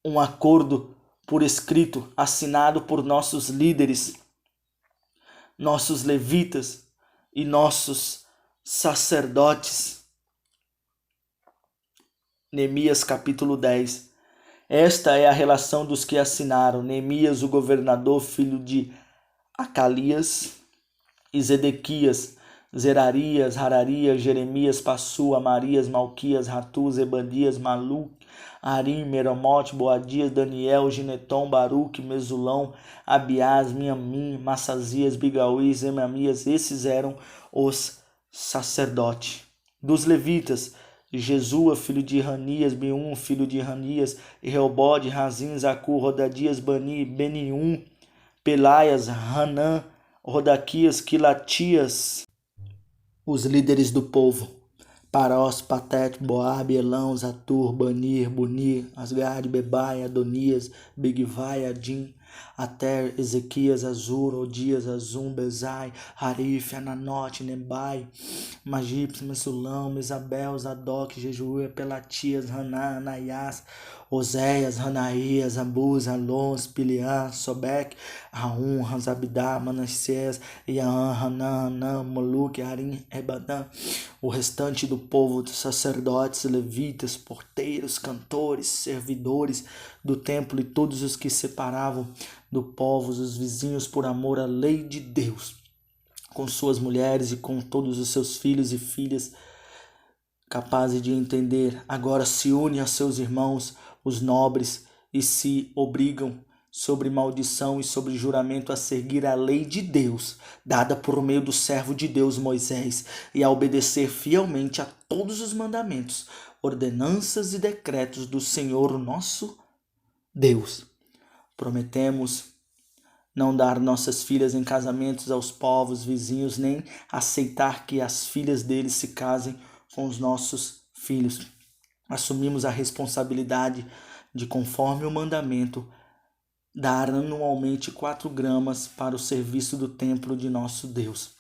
um acordo por escrito, assinado por nossos líderes, nossos levitas e nossos sacerdotes. Neemias capítulo 10. Esta é a relação dos que assinaram: Neemias, o governador, filho de Acalias, e Zedequias, Zerarias, Hararias, Jeremias, Passu, Amarias, Malquias, Ratu, Zebadias, Maluque, Arim, Meromote, Boadias, Daniel, Gineton, Baruque, Mesulão, Abiás, Miamim, Massazias, Bigauí, Zemamias. Esses eram os sacerdotes. Dos levitas: Jesua, filho de Ranias, Bium, filho de Ranias, Reobode, Razim, Zacur, Rodadias, Bani, Benium, Pelaias, Hanã, Rodaquias, Quilatias. Os líderes do povo: Parós, Patete, Boabe, Elão, Zatur, Banir, Bunir, Asgad, Bebai, Adonias, Bigvai, Adim, Ater, Ezequias, Azur, Odias, Azum, Bezai, Harif, Ananote, Nebai, Magips, Mesulão, Mesabel, Zadok, Jejuia, Pelatias, Haná, Anaias, Oséias, Hanaías, Abuz, Alons, Pileã, Sobec, Raum, Razabidá, Manassés, Iaan, Hanã, Anã, Moluque, Arim, Ebanã. O restante do povo, dos sacerdotes, levitas, porteiros, cantores, servidores do templo e todos os que separavam do povo os vizinhos por amor à lei de Deus, com suas mulheres e com todos os seus filhos e filhas, capazes de entender, agora se unem a seus irmãos, os nobres, e se obrigam sobre maldição e sobre juramento a seguir a lei de Deus, dada por meio do servo de Deus Moisés, e a obedecer fielmente a todos os mandamentos, ordenanças e decretos do Senhor nosso Deus. Prometemos não dar nossas filhas em casamentos aos povos vizinhos, nem aceitar que as filhas deles se casem com os nossos filhos. Assumimos a responsabilidade de, conforme o mandamento, dar anualmente 4 gramas para o serviço do templo de nosso Deus,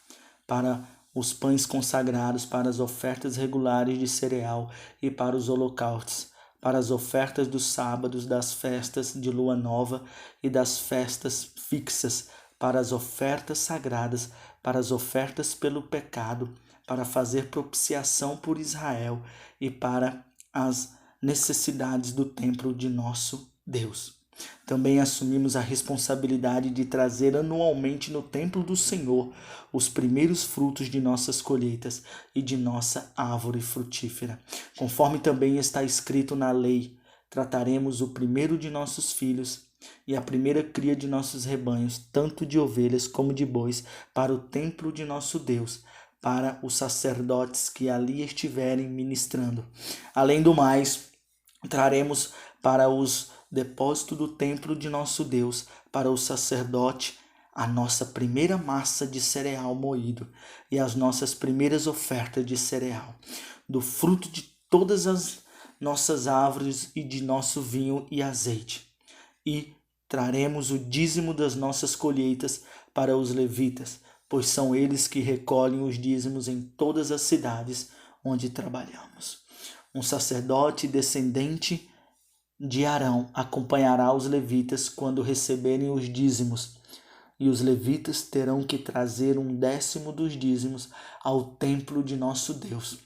para os pães consagrados, para as ofertas regulares de cereal e para os holocaustos, para as ofertas dos sábados, das festas de lua nova e das festas fixas, para as ofertas sagradas, para as ofertas pelo pecado, para fazer propiciação por Israel e para as necessidades do templo de nosso Deus. Também assumimos a responsabilidade de trazer anualmente no templo do Senhor os primeiros frutos de nossas colheitas e de nossa árvore frutífera. Conforme também está escrito na lei, trataremos o primeiro de nossos filhos e a primeira cria de nossos rebanhos, tanto de ovelhas como de bois, para o templo de nosso Deus, para os sacerdotes que ali estiverem ministrando. Além do mais, traremos para os depósitos do templo de nosso Deus, para o sacerdote, a nossa primeira massa de cereal moído e as nossas primeiras ofertas de cereal, do fruto de todas as nossas árvores e de nosso vinho e azeite. E traremos o dízimo das nossas colheitas para os levitas, pois são eles que recolhem os dízimos em todas as cidades onde trabalhamos. Um sacerdote descendente de Arão acompanhará os levitas quando receberem os dízimos, e os levitas terão que trazer 1/10 dos dízimos ao templo de nosso Deus,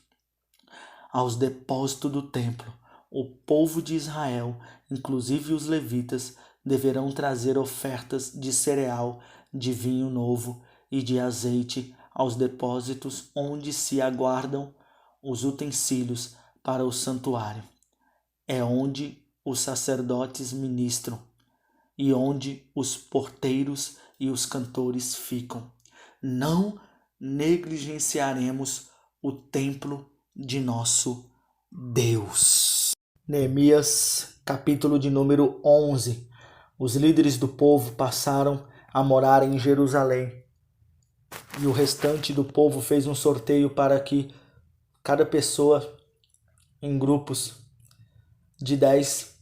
aos depósitos do templo. O povo de Israel, inclusive os levitas, deverão trazer ofertas de cereal, de vinho novo e de azeite aos depósitos onde se aguardam os utensílios para o santuário. É onde os sacerdotes ministram e onde os porteiros e os cantores ficam. Não negligenciaremos o templo de nosso Deus. Neemias, capítulo de número 11. Os líderes do povo passaram a morar em Jerusalém, e o restante do povo fez um sorteio para que cada pessoa, em grupos de 10,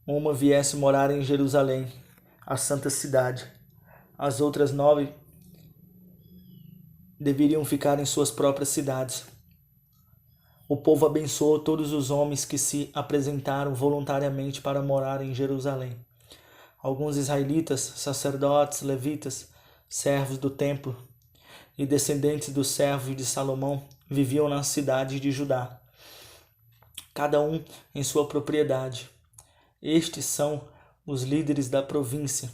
uma viesse morar em Jerusalém, a santa cidade. As outras 9 deveriam ficar em suas próprias cidades. O povo abençoou todos os homens que se apresentaram voluntariamente para morar em Jerusalém. Alguns israelitas, sacerdotes, levitas, servos do templo e descendentes dos servos de Salomão viviam nas cidades de Judá, cada um em sua propriedade. Estes são os líderes da província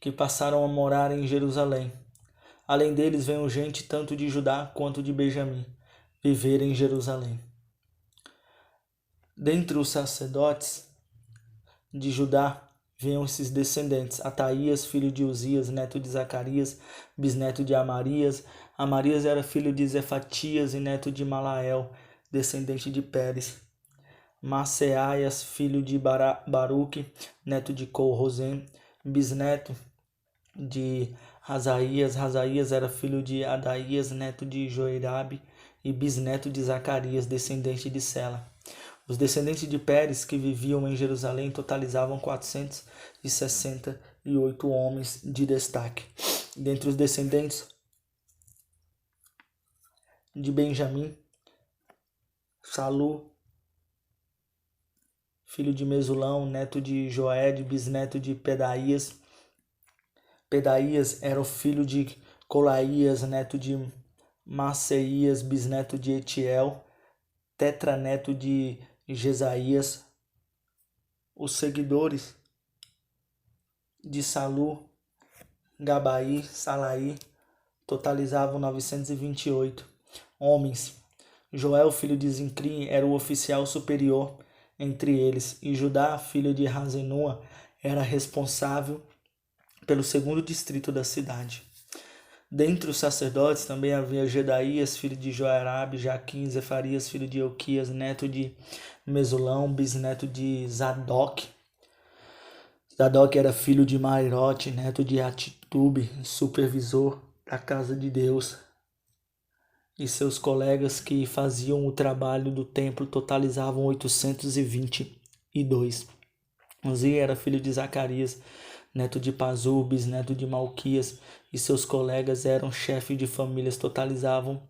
que passaram a morar em Jerusalém. Além deles veio gente tanto de Judá quanto de Benjamim viver em Jerusalém. Dentre os sacerdotes de Judá vinham esses descendentes: Ataías, filho de Uzias, neto de Zacarias, bisneto de Amarias. Amarias era filho de Zefatias e neto de Malael, descendente de Pérez. Maceaias, filho de Baruque, neto de Colrosem, bisneto de Razaías. Razaías era filho de Adaías, neto de Joirabe e bisneto de Zacarias, descendente de Sela. Os descendentes de Pérez que viviam em Jerusalém totalizavam 468 homens de destaque. Dentre os descendentes de Benjamim, Salu, filho de Mesulão, neto de Joed, bisneto de Pedaías. Pedaías era o filho de Colaías, neto de Maceias, bisneto de Etiel, tetraneto de Jesaías. Os seguidores de Salu, Gabaí, Salaí totalizavam 928 homens. Joel, filho de Zincrim, era o oficial superior entre eles, e Judá, filho de Razenua, era responsável pelo segundo distrito da cidade. Dentre os sacerdotes também havia Jedaías, filho de Joarabe, Jaquim, Zefarias, filho de Euquias, neto de Mesulão, bisneto de Zadok. Zadok era filho de Mairote, neto de Atitube, supervisor da casa de Deus. E seus colegas que faziam o trabalho do templo totalizavam 822. Uzi era filho de Zacarias, neto de Pazur, bisneto de Malquias, e seus colegas eram chefes de famílias, totalizavam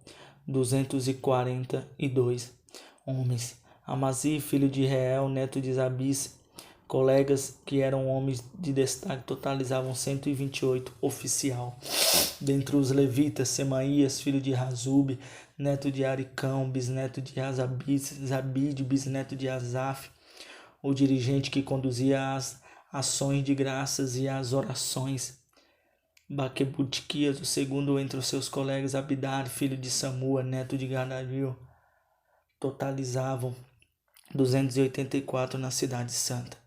242 homens. Amazi, filho de Reel, neto de Zabis, colegas que eram homens de destaque, totalizavam 128 oficial. Dentre os levitas, Semaías, filho de Razube, neto de Aricão, bisneto de Zabide, bisneto de Asaf, o dirigente que conduzia as ações de graças e as orações. Baquebutiquias, o segundo entre os seus colegas, Abidar, filho de Samua, neto de Gadalio, totalizavam 284 na cidade santa.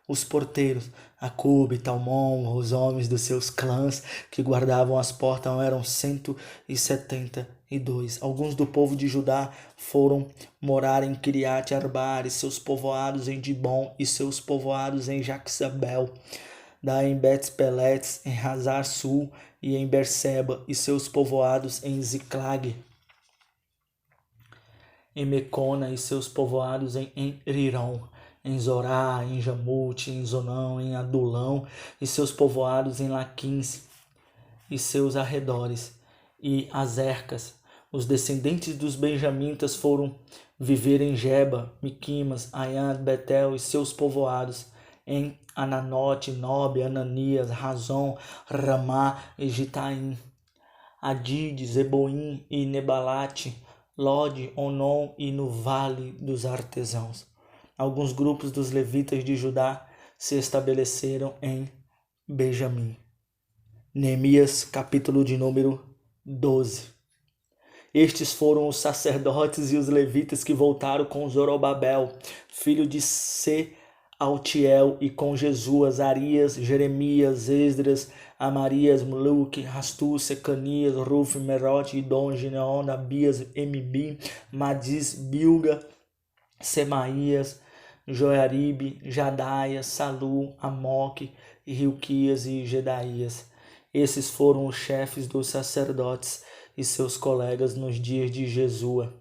Os porteiros, Acube, Talmon, os homens dos seus clãs que guardavam as portas eram 172. Alguns do povo de Judá foram morar em Kiriat Arbar e seus povoados em Dibon e seus povoados em Jaxabel, daí em Bet-Peletes, em Hazar Sul e em Berseba e seus povoados em Ziclag. em Mecona e seus povoados, em Enriron, em Zorá, em Jamute, em Zonão, em Adulão e seus povoados, em Laquins e seus arredores, e Azercas. Os descendentes dos benjamitas foram viver em Geba, Miquimas, Aiã, Betel e seus povoados, em Ananote, Nobe, Ananias, Razon, Ramá e Gitaim, Adide, Zeboim e Nebalate, Lode, Onom e no Vale dos Artesãos. Alguns grupos dos levitas de Judá se estabeleceram em Benjamim. Neemias, capítulo de número 12. Estes foram os sacerdotes e os levitas que voltaram com Zorobabel, filho de Sealtiel, e com Jesuas, Arias, Jeremias, Esdras, Amarias, Muluque, Rastu, Secanias, Ruf, Merote, Idom, Gineon, Abias, Emibim, Madis, Bilga, Semaías, Joiaribe, Jadaia, Salu, Amoque, Hilquias e Gedaías. Esses foram os chefes dos sacerdotes e seus colegas nos dias de Jesua.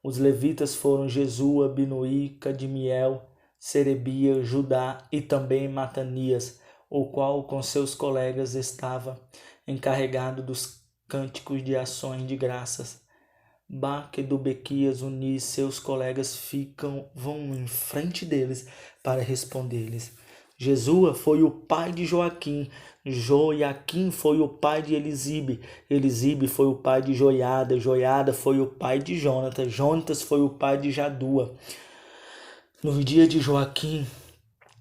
Os levitas foram Jesua, Binuí, Cadmiel, Serebia, Judá e também Matanias, o qual com seus colegas estava encarregado dos cânticos de ações de graças. Baquedubequias, Uni, seus colegas vão em frente deles para responder-lhes. Jesua foi o pai de Joaquim, Joaquim foi o pai de Elisibe, Elisibe foi o pai de Joiada, Joiada foi o pai de Jonatas, Jonatas foi o pai de Jadua. No dia de Joaquim,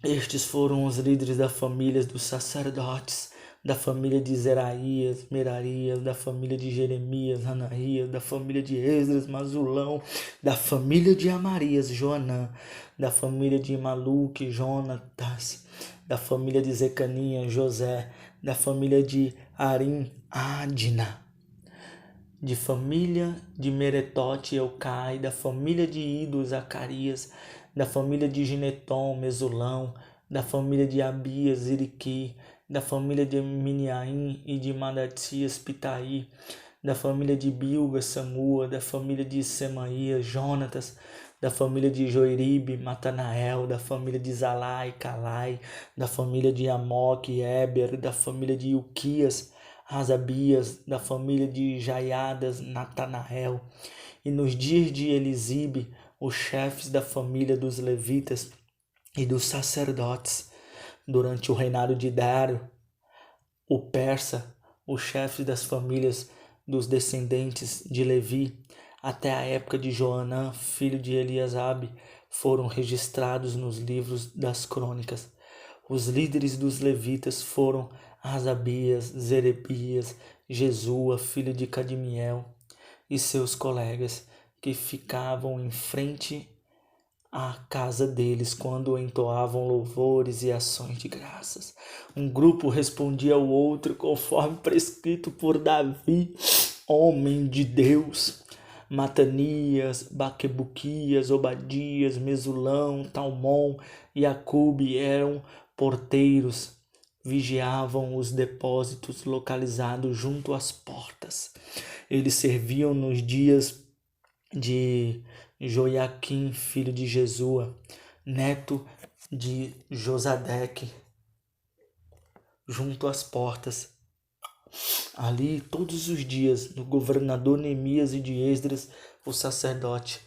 estes foram os líderes das famílias dos sacerdotes, da família de Zeraías, Merarias, da família de Jeremias, Anaías, da família de Esdras, Mazulão, da família de Amarias, Joanã, da família de Maluque, Jonatas, da família de Zecania, José, da família de Arim, Adna, de família de Meretote, Eucai, da família de Ido, Zacarias, da família de Gineton, Mesulão, da família de Abias, Iriqui, da família de Miniaim e de Madatias, Pitaí, da família de Bilga, Samua, da família de Semaías, Jonatas, da família de Joiribe, Matanael, da família de Zalai, Calai, da família de Amoque, Éber, da família de Ilquias, Asabias, da família de Jaiadas, Natanael. E nos dias de Elisibe, os chefes da família dos levitas e dos sacerdotes, durante o reinado de Dário, o persa, os chefes das famílias dos descendentes de Levi, até a época de Joanã, filho de Eliasabe, foram registrados nos livros das crônicas. Os líderes dos levitas foram Asabias, Zerebias, Jesua, filho de Cadmiel, e seus colegas, que ficavam em frente à casa deles quando entoavam louvores e ações de graças. Um grupo respondia ao outro conforme prescrito por Davi, homem de Deus. Matanias, Baquebuquias, Obadias, Mesulão, Talmon e Acube eram porteiros, vigiavam os depósitos localizados junto às portas. Eles serviam nos dias de Joiaquim, filho de Jesua, neto de Josadeque, junto às portas. Ali, todos os dias, do governador Neemias e de Esdras, o sacerdote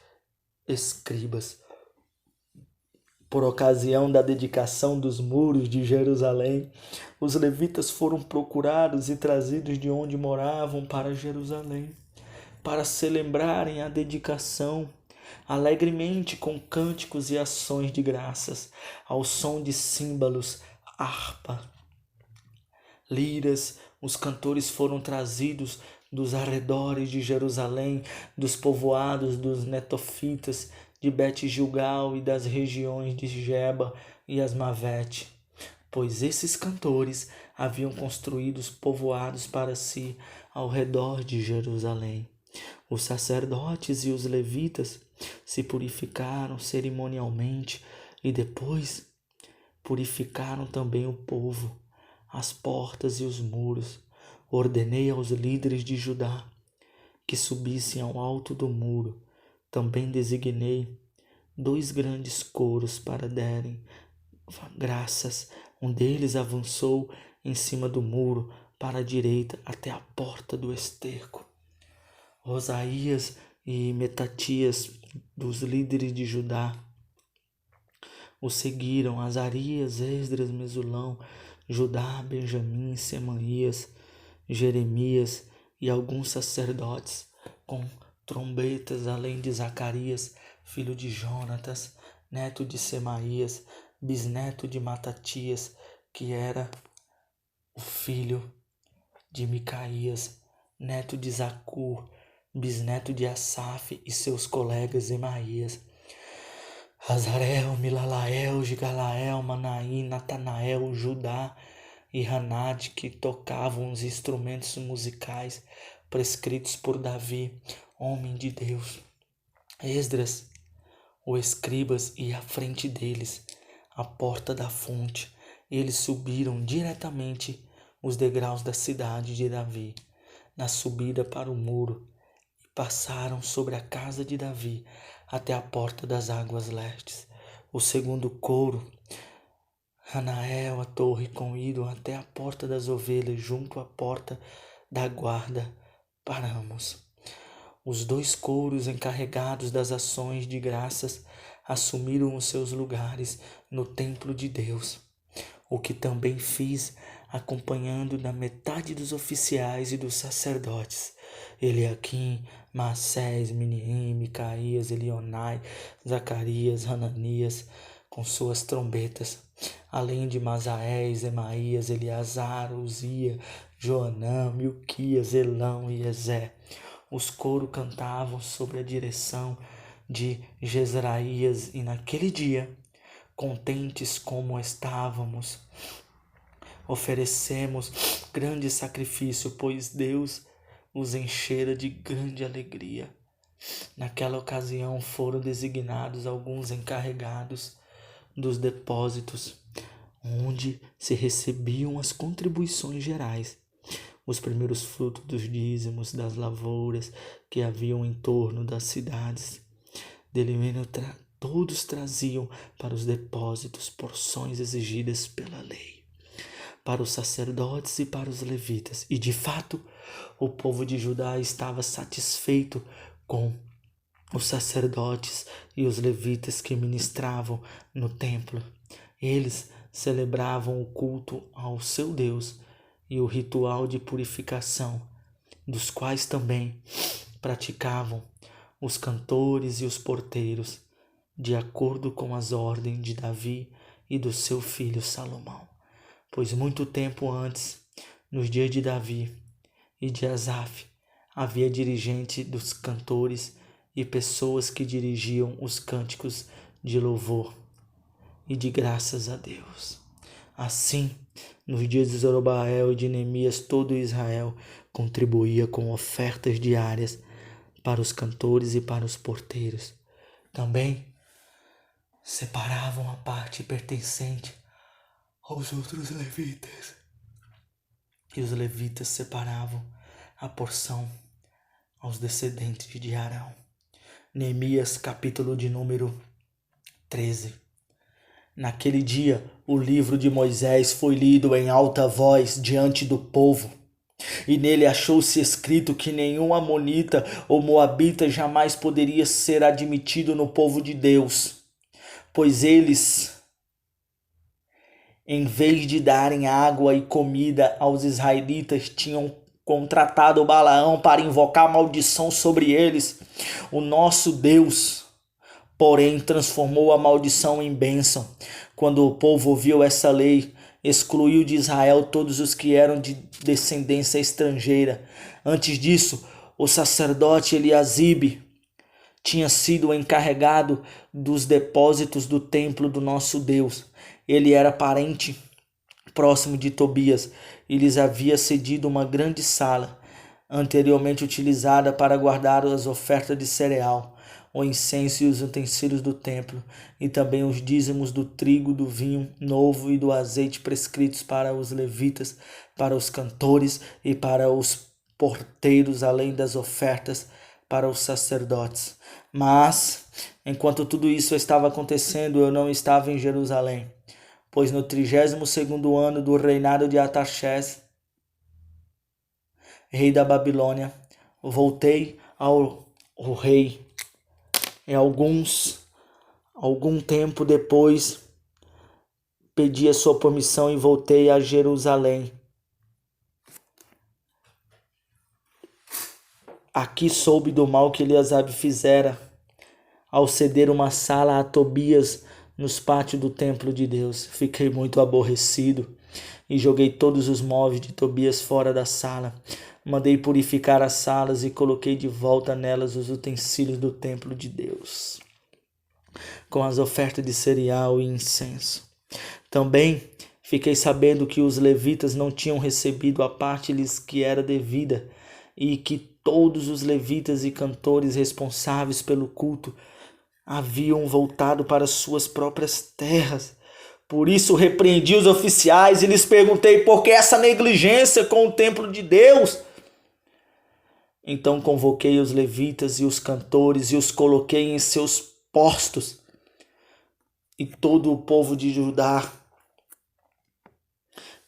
escribas. Por ocasião da dedicação dos muros de Jerusalém, os levitas foram procurados e trazidos de onde moravam para Jerusalém, para celebrarem a dedicação alegremente com cânticos e ações de graças, ao som de símbalos, harpa, liras. Os cantores foram trazidos dos arredores de Jerusalém, dos povoados dos netofitas, de Bet-Gilgal e das regiões de Geba e Asmavete, pois esses cantores haviam construído os povoados para si ao redor de Jerusalém. Os sacerdotes e os levitas se purificaram cerimonialmente e depois purificaram também o povo, as portas e os muros. Ordenei aos líderes de Judá que subissem ao alto do muro, Também designei 2 grandes coros para derem graças. Um deles avançou em cima do muro para a direita até a porta do esterco. Osaías e Metatias, dos líderes de Judá, o seguiram. Azarias, Esdras, Mesulão, Judá, Benjamim, Semaías, Jeremias e alguns sacerdotes com trombetas, além de Zacarias, filho de Jonatas, neto de Semaías, bisneto de Matatias, que era o filho de Micaías, neto de Zacur, bisneto de Asaf, e seus colegas Emaías, Azarel, Milalael, Gigalael, Manaim, Natanael, Judá e Hanad, que tocavam os instrumentos musicais prescritos por Davi, homem de Deus. Esdras, o escribas, ia à frente deles, à porta da fonte. Eles subiram diretamente os degraus da cidade de Davi, na subida para o muro, e passaram sobre a casa de Davi até a porta das águas lestes. O segundo coro, Hanael, a torre com ídolo, até a porta das ovelhas, junto à porta da guarda, paramos. Os 2 coros encarregados das ações de graças assumiram os seus lugares no templo de Deus, o que também fiz, acompanhando da metade dos oficiais e dos sacerdotes, Eliaquim, Maasés, Miniim, Micaías, Elionai, Zacarias, Hananias, com suas trombetas, além de Masaés, Emaías, Eleazar, Uzia, Joanã, Milquias, Elão e Ezé. Os coros cantavam sob a direção de Jezraías, e naquele dia, contentes como estávamos, oferecemos grande sacrifício, pois Deus os enchera de grande alegria. Naquela ocasião foram designados alguns encarregados dos depósitos, onde se recebiam as contribuições gerais, os primeiros frutos dos dízimos das lavouras que haviam em torno das cidades. Todos traziam para os depósitos porções exigidas pela lei, para os sacerdotes e para os levitas. E de fato, o povo de Judá estava satisfeito com os sacerdotes e os levitas que ministravam no templo. Eles celebravam o culto ao seu Deus e o ritual de purificação, dos quais também praticavam os cantores e os porteiros, de acordo com as ordens de Davi e do seu filho Salomão. Pois muito tempo antes, nos dias de Davi e de Asaf, havia dirigente dos cantores e pessoas que dirigiam os cânticos de louvor e de graças a Deus. Assim, nos dias de Zorobabel e de Neemias, todo Israel contribuía com ofertas diárias para os cantores e para os porteiros. Também separavam a parte pertencente aos outros levitas. E os levitas separavam a porção aos descendentes de Arão. Neemias, capítulo de número 13. Naquele dia, o livro de Moisés foi lido em alta voz diante do povo. E nele achou-se escrito que nenhum amonita ou moabita jamais poderia ser admitido no povo de Deus, pois eles, em vez de darem água e comida aos israelitas, tinham contratado Balaão para invocar maldição sobre eles. O nosso Deus, porém, transformou a maldição em bênção. Quando o povo ouviu essa lei, excluiu de Israel todos os que eram de descendência estrangeira. Antes disso, o sacerdote Eliasibe tinha sido encarregado dos depósitos do templo do nosso Deus. Ele era parente próximo de Tobias e lhes havia cedido uma grande sala, anteriormente utilizada para guardar as ofertas de cereal, o incenso e os utensílios do templo, e também os dízimos do trigo, do vinho novo e do azeite prescritos para os levitas, para os cantores e para os porteiros, além das ofertas para os sacerdotes. Mas, enquanto tudo isso estava acontecendo, eu não estava em Jerusalém, pois no 32º ano do reinado de Artaxerxes, rei da Babilônia, voltei ao rei. E algum tempo depois, pedi a sua permissão e voltei a Jerusalém. Aqui soube do mal que Eliasabe fizera ao ceder uma sala a Tobias nos pátios do templo de Deus. Fiquei muito aborrecido e joguei todos os móveis de Tobias fora da sala. Mandei purificar as salas e coloquei de volta nelas os utensílios do templo de Deus, com as ofertas de cereal e incenso. Também fiquei sabendo que os levitas não tinham recebido a parte lhes que era devida, e que todos os levitas e cantores responsáveis pelo culto haviam voltado para suas próprias terras. Por isso repreendi os oficiais e lhes perguntei por que essa negligência com o templo de Deus. Então convoquei os levitas e os cantores e os coloquei em seus postos, e todo o povo de Judá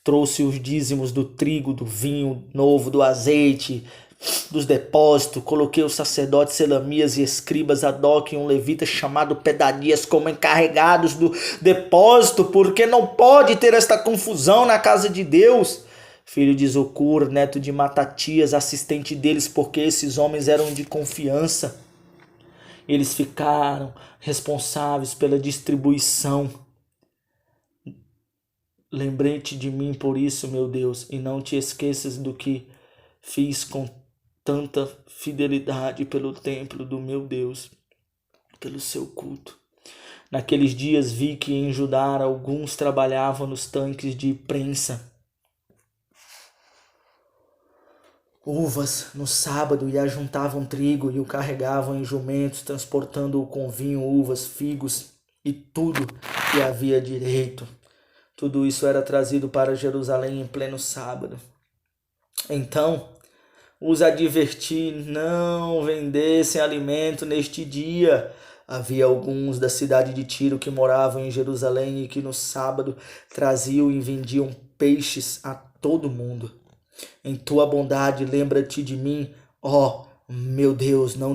trouxe os dízimos do trigo, do vinho novo, do azeite, dos depósitos. Coloquei os sacerdotes Selamias e escribas Adoc e um levita chamado Pedanias como encarregados do depósito, porque não pode ter esta confusão na casa de Deus. Filho de Zocur, neto de Matatias, assistente deles, porque esses homens eram de confiança. Eles ficaram responsáveis pela distribuição. Lembrei-te de mim por isso, meu Deus, e não te esqueças do que fiz com tanta fidelidade pelo templo do meu Deus, pelo seu culto. Naqueles dias vi que em Judá alguns trabalhavam nos tanques de prensa uvas no sábado e ajuntavam trigo e o carregavam em jumentos, transportando-o com vinho, uvas, figos e tudo que havia direito. Tudo isso era trazido para Jerusalém em pleno sábado. Então os adverti, não vendessem alimento neste dia. Havia alguns da cidade de Tiro que moravam em Jerusalém e que no sábado traziam e vendiam peixes a todo mundo. Em tua bondade, lembra-te de mim, ó meu Deus, não